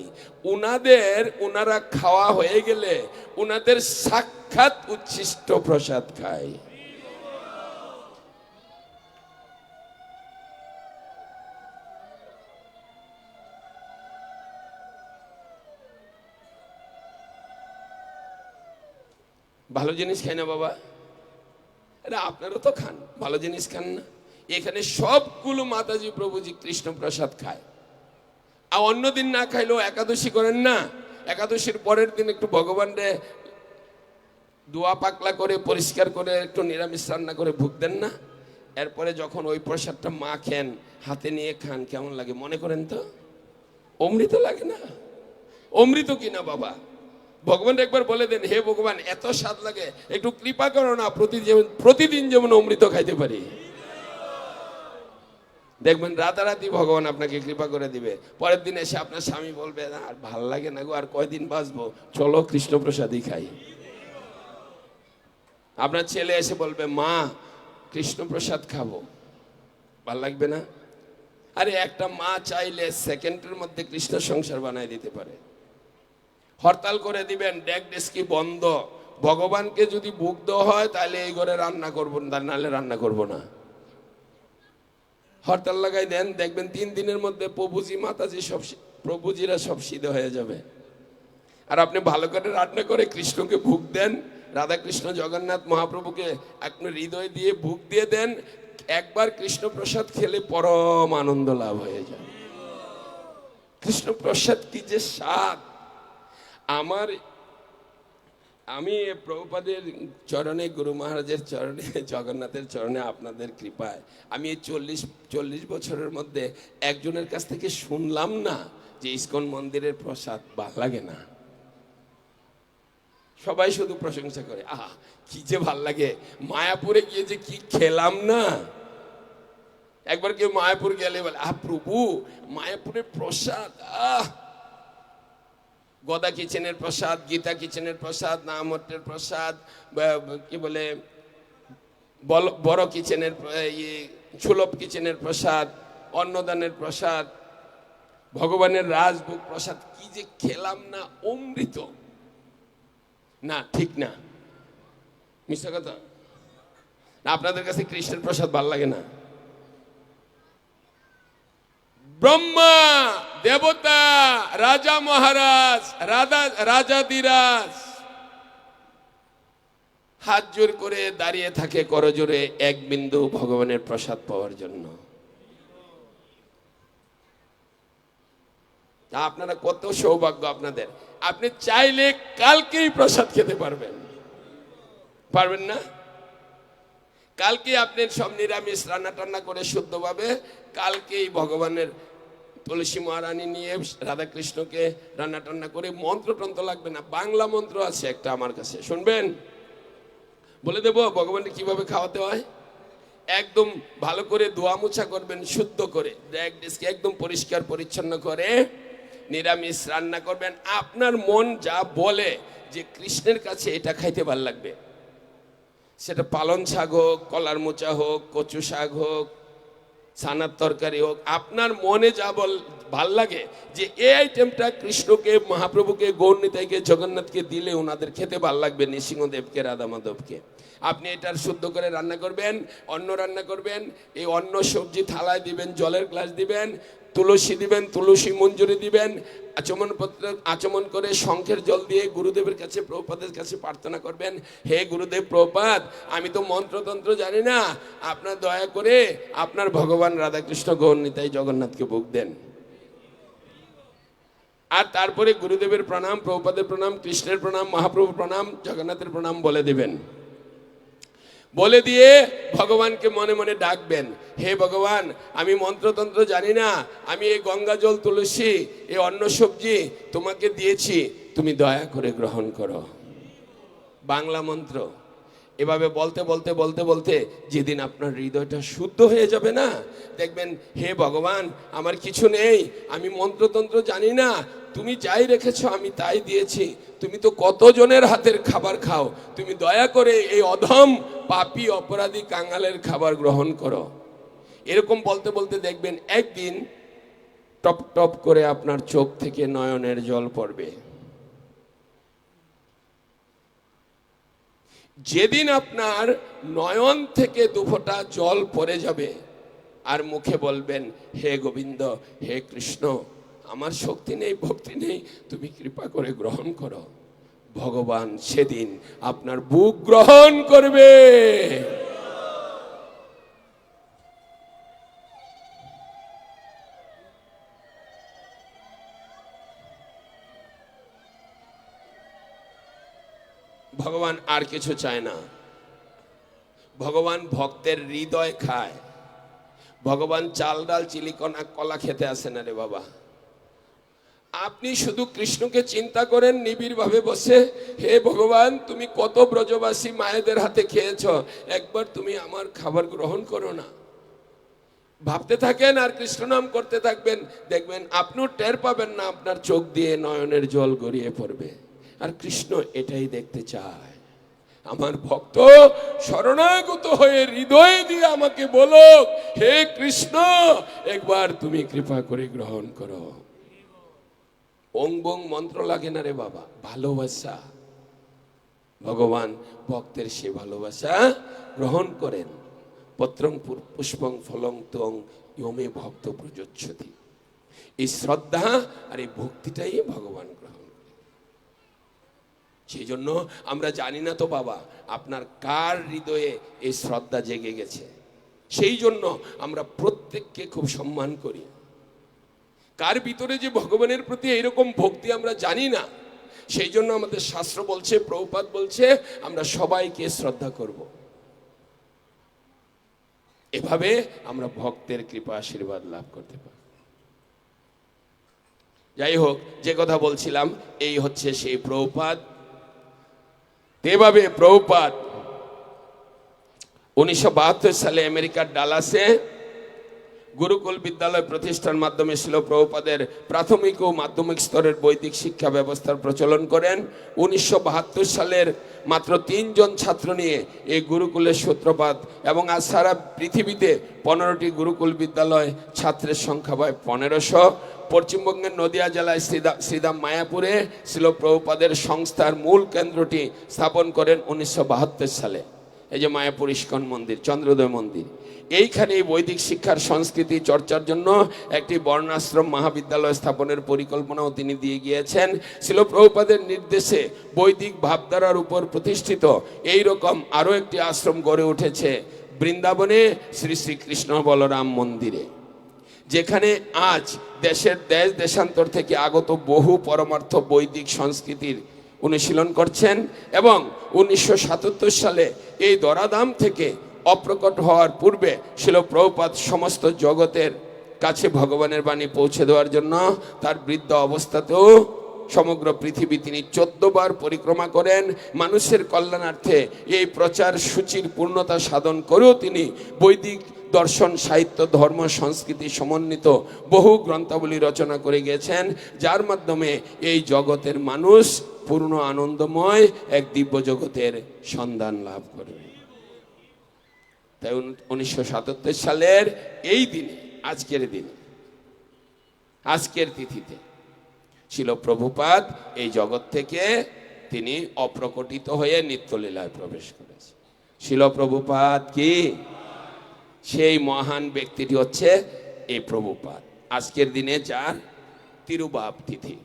ওনারা খাওয়া হয়ে গেলে ওনাদের সাক্ষাৎ উচ্ছিষ্ট প্রসাদ খায়। ভালো জিনিস খাই না বাবা? আরে আপনারা তো খান, ভালো জিনিস খান না? এখানে সবগুলো মাতাজি প্রভুজি কৃষ্ণ প্রসাদ খায়। আর অন্যদিন না খাইলেও একাদশী করেন না, একাদশীর পরের দিন একটু ভগবানরে দোয়া পাকলা করে পরিষ্কার করে একটু নিরামিষ রান্না করে ভোগ দেন না? এরপরে যখন ওই প্রসাদটা মা খেন, হাতে নিয়ে খান, কেমন লাগে মনে করেন তো? অমৃত লাগে না? অমৃত কিনা বাবা? ভগবান একবার বলে দেন, হে ভগবান এত স্বাদ লাগে, একটু কৃপা করো না, প্রতিদিন যেমন অমৃত খাইতে পারি। দেখবেন রাতারাতি ভগবান আপনাকে কৃপা করে দিবে। পরের দিন এসে আপনার স্বামী বলবে, আর ভাল লাগে না গো, আর কয়দিন বাঁচবো, চলো কৃষ্ণ প্রসাদই খাই। আপনার ছেলে এসে বলবে, মা কৃষ্ণ প্রসাদ খাবো, ভাল লাগবে না? আরে একটা মা চাইলে সেকেন্ডের মধ্যে কৃষ্ণ সংসার বানায় দিতে পারে। হরতাল করে দিবেন, ডেক ডেস্কি বন্ধ, ভগবানকে যদি ভোগ দেওয়া হয় তাহলে এই ঘরে রান্না করবো না, নাহলে রান্না করবো না। হরতাল লাগাই দেন, দেখবেন 3 দিনের মধ্যে প্রভুজি মাতাজি প্রভুজিরা সব সিদ্ধ হয়ে যাবে। আর আপনি ভালো করে রান্না করে কৃষ্ণকে ভোগ দেন, রাধা কৃষ্ণ জগন্নাথ মহাপ্রভুকে আপনার হৃদয় দিয়ে ভোগ দিয়ে দেন, একবার কৃষ্ণ প্রসাদ খেলে পরম আনন্দ লাভ হয়ে যায়। কৃষ্ণ প্রসাদ কি যে স্বাদ! আমি প্রভুপাদের চরণে, গুরু মহারাজের চরণে, জগন্নাথের চরণে, আপনাদের কৃপায় আমি এই 40 বছরের মধ্যে একজনের কাছ থেকে শুনলাম না যে ইস্কন মন্দিরের প্রসাদ ভালো লাগে না। সবাই শুধু প্রশংসা করে, আহা কি যে ভাল লাগে, মায়াপুরে গিয়ে যে কি খেলাম না। একবার কেউ মায়াপুর গেলে বলে, প্রভু মায়াপুরের প্রসাদ, গদা কিচেনের প্রসাদ, গীতা কিচেনের প্রসাদ, নামটের প্রসাদ, কি বলে বড় কিচেনের, সুলভ কিচেনের প্রসাদ, অন্নদানের প্রসাদ, ভগবানের রাজভোগ প্রসাদ, কি যে খেলাম না, অমৃত না। ঠিক না? মিথ্যা কথা না? আপনাদের কাছে কৃষ্ণের প্রসাদ ভাল লাগে না? ব্রহ্মা, দেবতা, রাজা মহারাজ, রাজাদিরাজ হাত জোর করে দাঁড়িয়ে থাকে করজোরে এক বিন্দু ভগবানের প্রসাদ পাওয়ার জন্য। তা আপনারা কত সৌভাগ্য আপনাদের! আপনি চাইলে কালকেই প্রসাদ খেতে পারবেন, পারবেন না? কালকে আপনি সব নিরামিষ রান্না টান্না করে শুদ্ধভাবে কালকেই ভগবানের তুলসী মহারানী নিয়ে রাধাকৃষ্ণকে রান্না টান্না করে, মন্ত্র টন্ত্র লাগবে না, বাংলা মন্ত্র আছে একটা আমার কাছে, শুনবেন? বলে দেবো ভগবানকে কিভাবে খাওয়াতে হয়। একদম ভালো করে ধোয়া মোছা করবেন, শুদ্ধ করে একদম পরিষ্কার পরিচ্ছন্ন করে নিরামিষ রান্না করবেন। আপনার মন যা বলে যে কৃষ্ণের কাছে এটা খাইতে ভাল লাগবে, সেটা পালন শাক হোক, কলার মোচা হোক, কচু শাক হোক, ছানার তরকারি হোক, আপনার মনে যা ভাল লাগে যে এই আইটেমটা কৃষ্ণকে, মহাপ্রভুকে, গৌরনিতাইকে, জগন্নাথকে দিলে ওনাদের খেতে ভাল লাগবে, নৃসিংহদেবকে, রাধা মাধবকে, আপনি এটার শুদ্ধ করে রান্না করবেন। অন্ন রান্না করবেন, এই অন্ন সবজি থালায় দিবেন, জলের গ্লাস দিবেন, তুলসী দিবেন, তুলসী মঞ্জুরি দিবেন, আচমন করে শঙ্খের জল দিয়ে গুরুদেবের কাছে, প্রভুপাদের কাছে প্রার্থনা করবেন, হে গুরুদেব প্রভুপাদ, আমি তো মন্ত্রতন্ত্র জানি না, আপনার দয়া করে আপনার ভগবান রাধাকৃষ্ণ, গৌরনিতাই, জগন্নাথকে ভোগ দেন। আর তারপরে গুরুদেবের প্রণাম, প্রভুপাদের প্রণাম, কৃষ্ণের প্রণাম, মহাপ্রভুর প্রণাম, জগন্নাথের প্রণাম বলে দিবেন। বলে দিয়ে ভগবানকে মনে মনে ডাকবেন, হে ভগবান, আমি মন্ত্রতন্ত্র জানি না, আমি এই গঙ্গা জল, তুলসী, এই অন্ন সবজি তোমাকে দিয়েছি, তুমি দয়া করে গ্রহণ করো। বাংলা মন্ত্র এভাবে বলতে বলতে বলতে বলতে যেদিন আপনার হৃদয়টা শুদ্ধ হয়ে যাবে না, দেখবেন হে ভগবান, আমার কিছু নেই, আমি মন্ত্রতন্ত্র জানি না, তুমি যাই রেখেছ আমি তাই দিয়েছি, তুমি তো কতজনের হাতের খাবার খাও, তুমি দয়া করে এই অধম পাপী অপরাধী কাঙালের খাবার গ্রহণ করো। এরকম বলতে বলতে দেখবেন একদিন টপ টপ করে আপনার চোখ থেকে নয়নের জল পড়বে। যেদিন আপনার নয়ন থেকে দুফোঁটা জল পড়ে যাবে আর মুখে বলবেন, হে গোবিন্দ, হে কৃষ্ণ, আমার শক্তি নেই, ভক্তি নেই, তুমি কৃপা করে গ্রহণ করো, ভগবান সেদিন আপনার বুক গ্রহণ করবে। ভগবান আর কিছু চায় না, ভগবান ভক্তের হৃদয় খায়। ভগবান চাল ডাল চিলিকনা কলা খেতে আসে না রে বাবা। আপনি শুধু কৃষ্ণকে চিন্তা করেন নিবিড় ভাবে বসে, হে ভগবান, তুমি কত ব্রজবাসী মায়েদের হাতে খেয়েছ, একবার তুমি আমার খাবার গ্রহণ করো না। ভাবতে থাকেন আর কৃষ্ণ নাম করতে থাকবেন, দেখবেন আপনিও টের পাবেন না, আপনার চোখ দিয়ে নয়নের জল গড়িয়ে পড়বে। আর কৃষ্ণ এটাই দেখতে চায়, আমার ভক্ত শরণাগত হয়ে হৃদয় দিয়ে আমাকে বলো, হে কৃষ্ণ, একবার তুমি কৃপা করে গ্রহণ করো। ওং বং মন্ত্র লাগে না রে বাবা, ভালোবাসা। ভগবান ভক্তের সে ভালোবাসা গ্রহণ করেন। পত্রং পুষ্পং ফলং তং ইয়মে ভক্ত প্রযোজ্যতি। এই শ্রদ্ধা আর এই ভক্তিটাই ভগবান গ্রহণ করেন। সেই জন্য আমরা জানি না তো বাবা আপনার কার হৃদয়ে এই শ্রদ্ধা জেগে গেছে, সেই জন্য আমরা প্রত্যেককে খুব সম্মান করি। কার ভিতরে যে ভগবানের প্রতি এইরকম ভক্তি আমরা জানি না, সেই জন্য আমাদের শাস্ত্র বলছে, প্রভুপাদ বলছে, আমরা সবাইকে শ্রদ্ধা করব। এভাবে আমরা ভক্তের কৃপা আশীর্বাদ লাভ করতে পারি। যাই হোক, যে কথা বলছিলাম, এই হচ্ছে সেই প্রভুপাদ। এভাবে প্রভুপাদ 1972 সালে আমেরিকার ডালাসে গুরুকুল বিদ্যালয় প্রতিষ্ঠার মাধ্যমে ছিল প্রভুপাদের প্রাথমিক ও মাধ্যমিক স্তরের বৈদিক শিক্ষা ব্যবস্থার প্রচলন করেন। 1972 সালের মাত্র 3 জন ছাত্র নিয়ে এই গুরুকুলের সূত্রপাত, এবং আজ সারা পৃথিবীতে 15টি গুরুকুল বিদ্যালয়, ছাত্রের সংখ্যা প্রায় 1500। পশ্চিমবঙ্গের নদিয়া জেলায় শ্রীধাম মায়াপুরে শিল প্রভুপাদের সংস্থার মূল কেন্দ্রটি স্থাপন করেন 1972 সালে। এই যে মায়াপুর ইস্কন মন্দির, চন্দ্রোদয় মন্দির, এইখানে বৈদিক শিক্ষার সংস্কৃতি চর্চার জন্য একটি বর্ণাশ্রম মহাবিদ্যালয় স্থাপনের পরিকল্পনাও তিনি দিয়ে গিয়েছেন। শিল প্রভুপাদের নির্দেশে বৈদিক ভাবধারার উপর প্রতিষ্ঠিত এই রকম আরও একটি আশ্রম গড়ে উঠেছে বৃন্দাবনে শ্রী শ্রীকৃষ্ণ বলরাম মন্দিরে, যেখানে আজ দেশ দেশান্তর থেকে আগত বহু পরমার্থ বৈদিক সংস্কৃতির অনুশীলন করছেন। এবং 1977 সালে এই ধরাধাম থেকে অপ্রকট হওয়ার পূর্বে শিল প্রভুপাদ সমস্ত জগতের কাছে ভগবানের বাণী পৌঁছে দেওয়ার জন্য তার বৃদ্ধ অবস্থাতেও সমগ্র পৃথিবী তিনি 14 বার পরিক্রমা করেন। মানুষের কল্যাণার্থে এই প্রচার সূচির পূর্ণতা সাধন করেও তিনি বৈদিক দর্শন, সাহিত্য, ধর্ম, সংস্কৃতি সমন্বিত বহু গ্রন্থাবলী রচনা করে গেছেন, যার মাধ্যমে এই জগতের মানুষ পূর্ণ আনন্দময় এক দিব্য জগতের সন্ধান লাভ করবে। তাই 1977 সালের এই দিনে, আজকের দিনে, আজকের তিথিতে শিল প্রভুপাদ এই জগৎ থেকে তিনি অপ্রকটিত হয়ে নিত্যলীলায় প্রবেশ করেছে। শিল প্রভুপাদ কি? সেই মহান ব্যক্তিটি হচ্ছে এই প্রভুপাদ। আজকের দিনে যার তিরুভাব তিথি,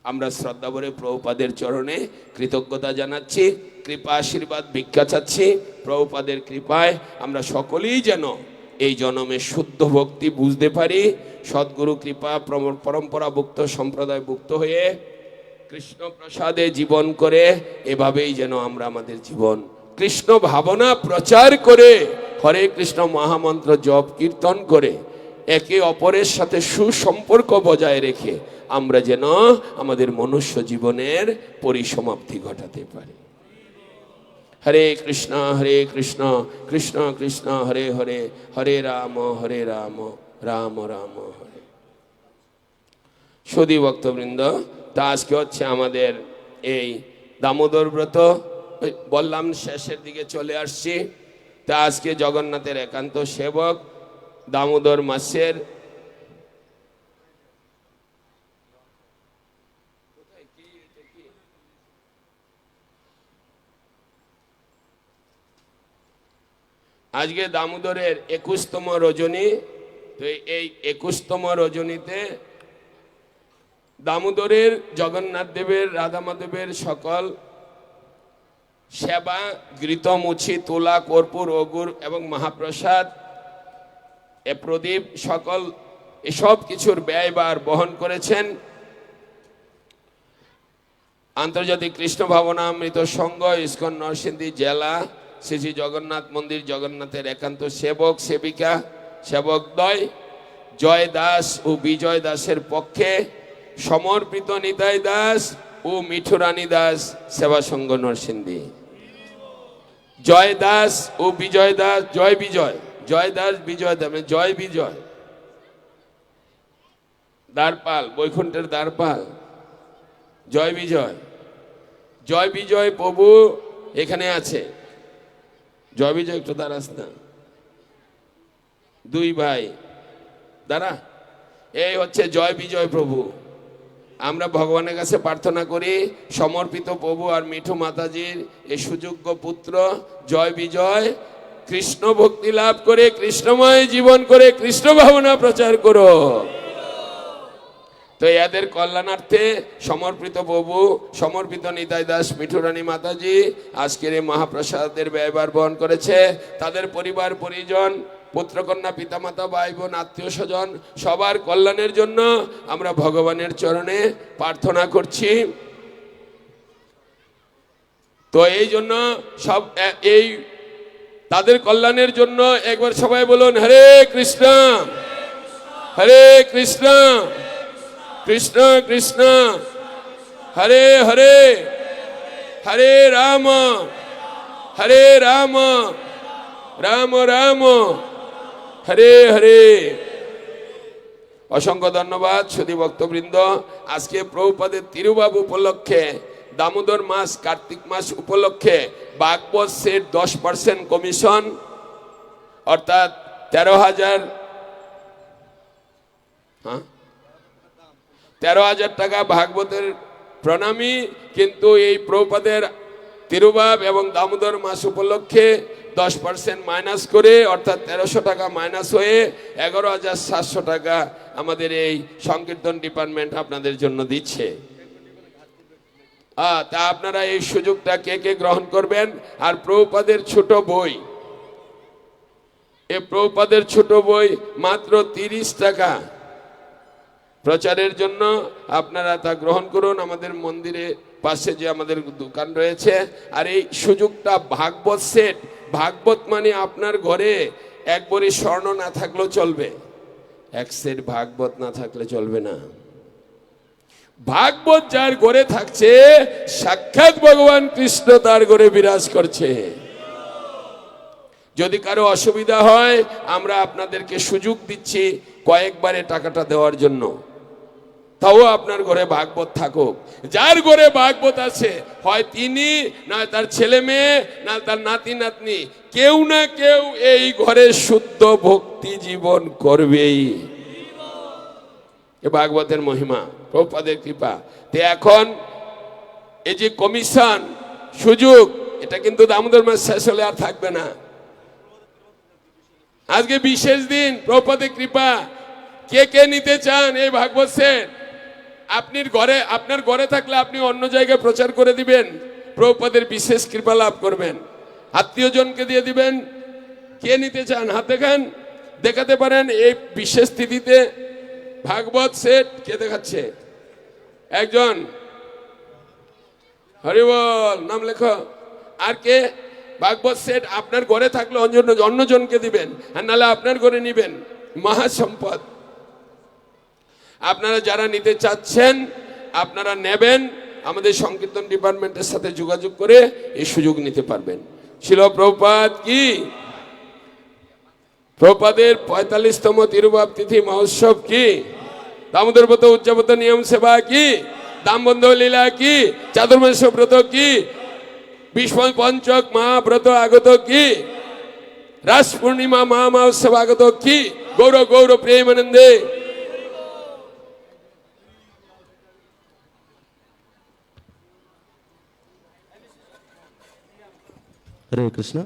আমরা শ্রদ্ধাভরে প্রভুপাদের চরণে কৃতজ্ঞতা জানাচ্ছি, কৃপা আশীর্বাদ ভিক্ষা চাচ্ছি। প্রভুপাদের কৃপায় আমরা সকলেই যেন এই জন্মে শুদ্ধ ভক্তি বুঝতে পারি, সদ্গুরু কৃপা পরম্পরাভুক্ত সম্প্রদায়ভুক্ত হয়ে কৃষ্ণ প্রসাদে জীবন করে এভাবেই যেন আমরা আমাদের জীবন কৃষ্ণ ভাবনা প্রচার করে, হরে কৃষ্ণ মহামন্ত্র জপ কীর্তন করে, একে অপরের সাথে সুসম্পর্ক বজায় রেখে আমরা যেন আমাদের মনুষ্য জীবনের পরিসমাপ্তি ঘটাতে পারি। হরে কৃষ্ণ কৃষ্ণ কৃষ্ণ হরে হরে, হরে রাম রাম রাম হরে। সুধী ভক্তবৃন্দ, তা আজকে হচ্ছে আমাদের এই দামোদর ব্রত। বললাম শেষের দিকে চলে আসছি। তা আজকে জগন্নাথের একান্ত সেবক দামোদর মাসের আজকে দামোদরের 21তম রজনী। তো এই 21তম রজনীতে দামোদরের জগন্নাথ দেবের, রাধা মাধবের সকল সেবা, ঘৃতমুছি, তুলা, কর্পূর, অগুর এবং মহাপ্রসাদ, এ প্রদীপ, সকল এসব কিছুর ব্যয়ভার বহন করেছেন আন্তর্জাতিক কৃষ্ণ ভাবনামৃত সংঘ, ইস্কন নরসিংদী জেলা, শ্রী শ্রী জগন্নাথ মন্দির, জগন্নাথের একান্ত সেবক সেবিকা সেবকদ্বয় জয় দাস ও বিজয় দাসের পক্ষে সমর্পিত নিতাই দাস ও মিঠুরানী দাস সেবা সংঘ নরসিংদী। জয় দাস ও বিজয় দাস, জয় বিজয়, জয় দাস বিজয় দাস, জয় বিজয় দ্বারপাল, বৈকুণ্ঠের দ্বারপাল, জয় বিজয়, জয় বিজয় প্রভু এখানে আছে। জয় বিজয় একটু দাঁড়াস না, দুই ভাই দাঁড়া। এই হচ্ছে জয় বিজয় প্রভু। আমরা ভগবানের কাছে প্রার্থনা করি সমর্পিত প্রভু আর মিঠু মাতাজির এই সুযোগ্য পুত্র জয় বিজয় কৃষ্ণ ভক্তি লাভ করে কৃষ্ণময় জীবন করে কৃষ্ণ ভাবনা প্রচার করো। তো এদের কল্যাণার্থে সমর্পিত প্রভু, সমর্পিত নিতাই দাস, মিঠুরানী মাতাজি আজকের এই মহাপ্রসাদের ব্যয়ভার বহন করেছে। তাদের পরিবার পরিজন, পুত্রকন্যা, পিতামাতা, ভাই বোন, আত্মীয় স্বজন সবার কল্যাণের জন্য আমরা ভগবানের চরণে প্রার্থনা করছি। তো এই জন্য সব এই তাদের কল্যাণের জন্য একবার সবাই বলুন হরে কৃষ্ণ, হরে কৃষ্ণ, কৃষ্ণ কৃষ্ণ হরে হরে, হরে রাম, হরে রাম, রাম রাম হরে হরে। অসংখ্য ধন্যবাদ সুধী ভক্তবৃন্দ। আজকে প্রভুপাদের তিরুভাব উপলক্ষে, দামোদর মাস, কার্তিক মাস উপলক্ষে বাগবৎসের 10% কমিশন অর্থাৎ 13,000, 13,000 টাকা ভাগবতের প্রণামী, কিন্তু এই প্রভুপাদের তিরুভাব এবং দামোদর মাস উপলক্ষে 10% মাইনাস করে, অর্থাৎ 1300 টাকা মাইনাস হয়ে 11,700 টাকা আমাদের এই সংকীর্তন ডিপার্টমেন্ট আপনাদের জন্য দিচ্ছে। তা আপনারা এই সুযোগটা কে কে গ্রহণ করবেন? আর প্রভুপাদের ছোট বই, এই প্রভুপাদের ছোট বই মাত্র 30 টাকা প্রচারের জন্য আপনারা তা গ্রহণ করুন। আমাদের মন্দিরে পাশে যে আমাদের দোকান রয়েছে, আর এই সুযোগটা ভাগবত সেট, ভাগবত মানে আপনার ঘরে এক বড়ি স্বর্ণ না থাকলেও চলবে, এক সেট ভাগবত না থাকলে চলবে না। ভাগবত যার ঘরে থাকছে, সাক্ষাৎ ভগবান কৃষ্ণ তার ঘরে বিরাজ করছে। যদি কারো অসুবিধা হয়, আমরা আপনাদেরকে সুযোগ দিচ্ছি কয়েকবারে টাকাটা দেওয়ার জন্য, তাও আপনার ঘরে ভাগবত থাকুক। যার ঘরে ভাগবত আছে, হয় তিনি, না তার ছেলে মেয়ে, না তার নাতি নাতনি, কেউ না কেউ এই ঘরে শুদ্ধ ভক্তি জীবন করবেই। এ ভাগবতের মহিমা, প্রভুপাদের কৃপা। তো এখন এই যে কমিশন সুযোগ, এটা কিন্তু দামোদর মাস শেষ হলে আর থাকবে না। আজকে বিশেষ দিন, প্রভুপাদের কৃপা। কে কে নিতে চান এই ভাগবত সেট? আপনার ঘরে থাকলে আপনি অন্য জায়গায় প্রচার করে দিবেন, প্রভুপাদের বিশেষ কৃপা লাভ করবেন, আত্মীয়জনকে দিয়ে দিবেন। কে নিতে চান হাত দেখান, দেখাতে পারেন এই বিশেষ তিথিতে ভাগবত সেট। কে দেখাচ্ছে? একজন, হরিবল, নাম লেখো। আর কে? ভাগবত সেট আপনার ঘরে থাকলে অন্যজনকে দিবেন, আর নাহলে আপনার ঘরে নিবেন। মহাসম্পদ। আপনারা যারা নিতে চাচ্ছেন, আপনারা নেবেন, আমাদের সংকীর্তন ডিপার্টমেন্টের সাথে যোগাযোগ করে এই সুযোগ নিতে পারবেন। শিল প্রভুপাদ কি? প্রভুপাদের 45তম তিরুভাব তিথি মহোৎসব কি? দামোদর ব্রত উদযাপিত নিয়ম সেবা কি? দামবন্ধ লীলা কি? চাতুর্মাস্য ব্রত কি? বিষ্ম পঞ্চক মহাব্রত আগত কি? রাস পূর্ণিমা মহোৎসব আগত কি? গৌর গৌর প্রেমানন্দে। হরে কৃষ্ণ।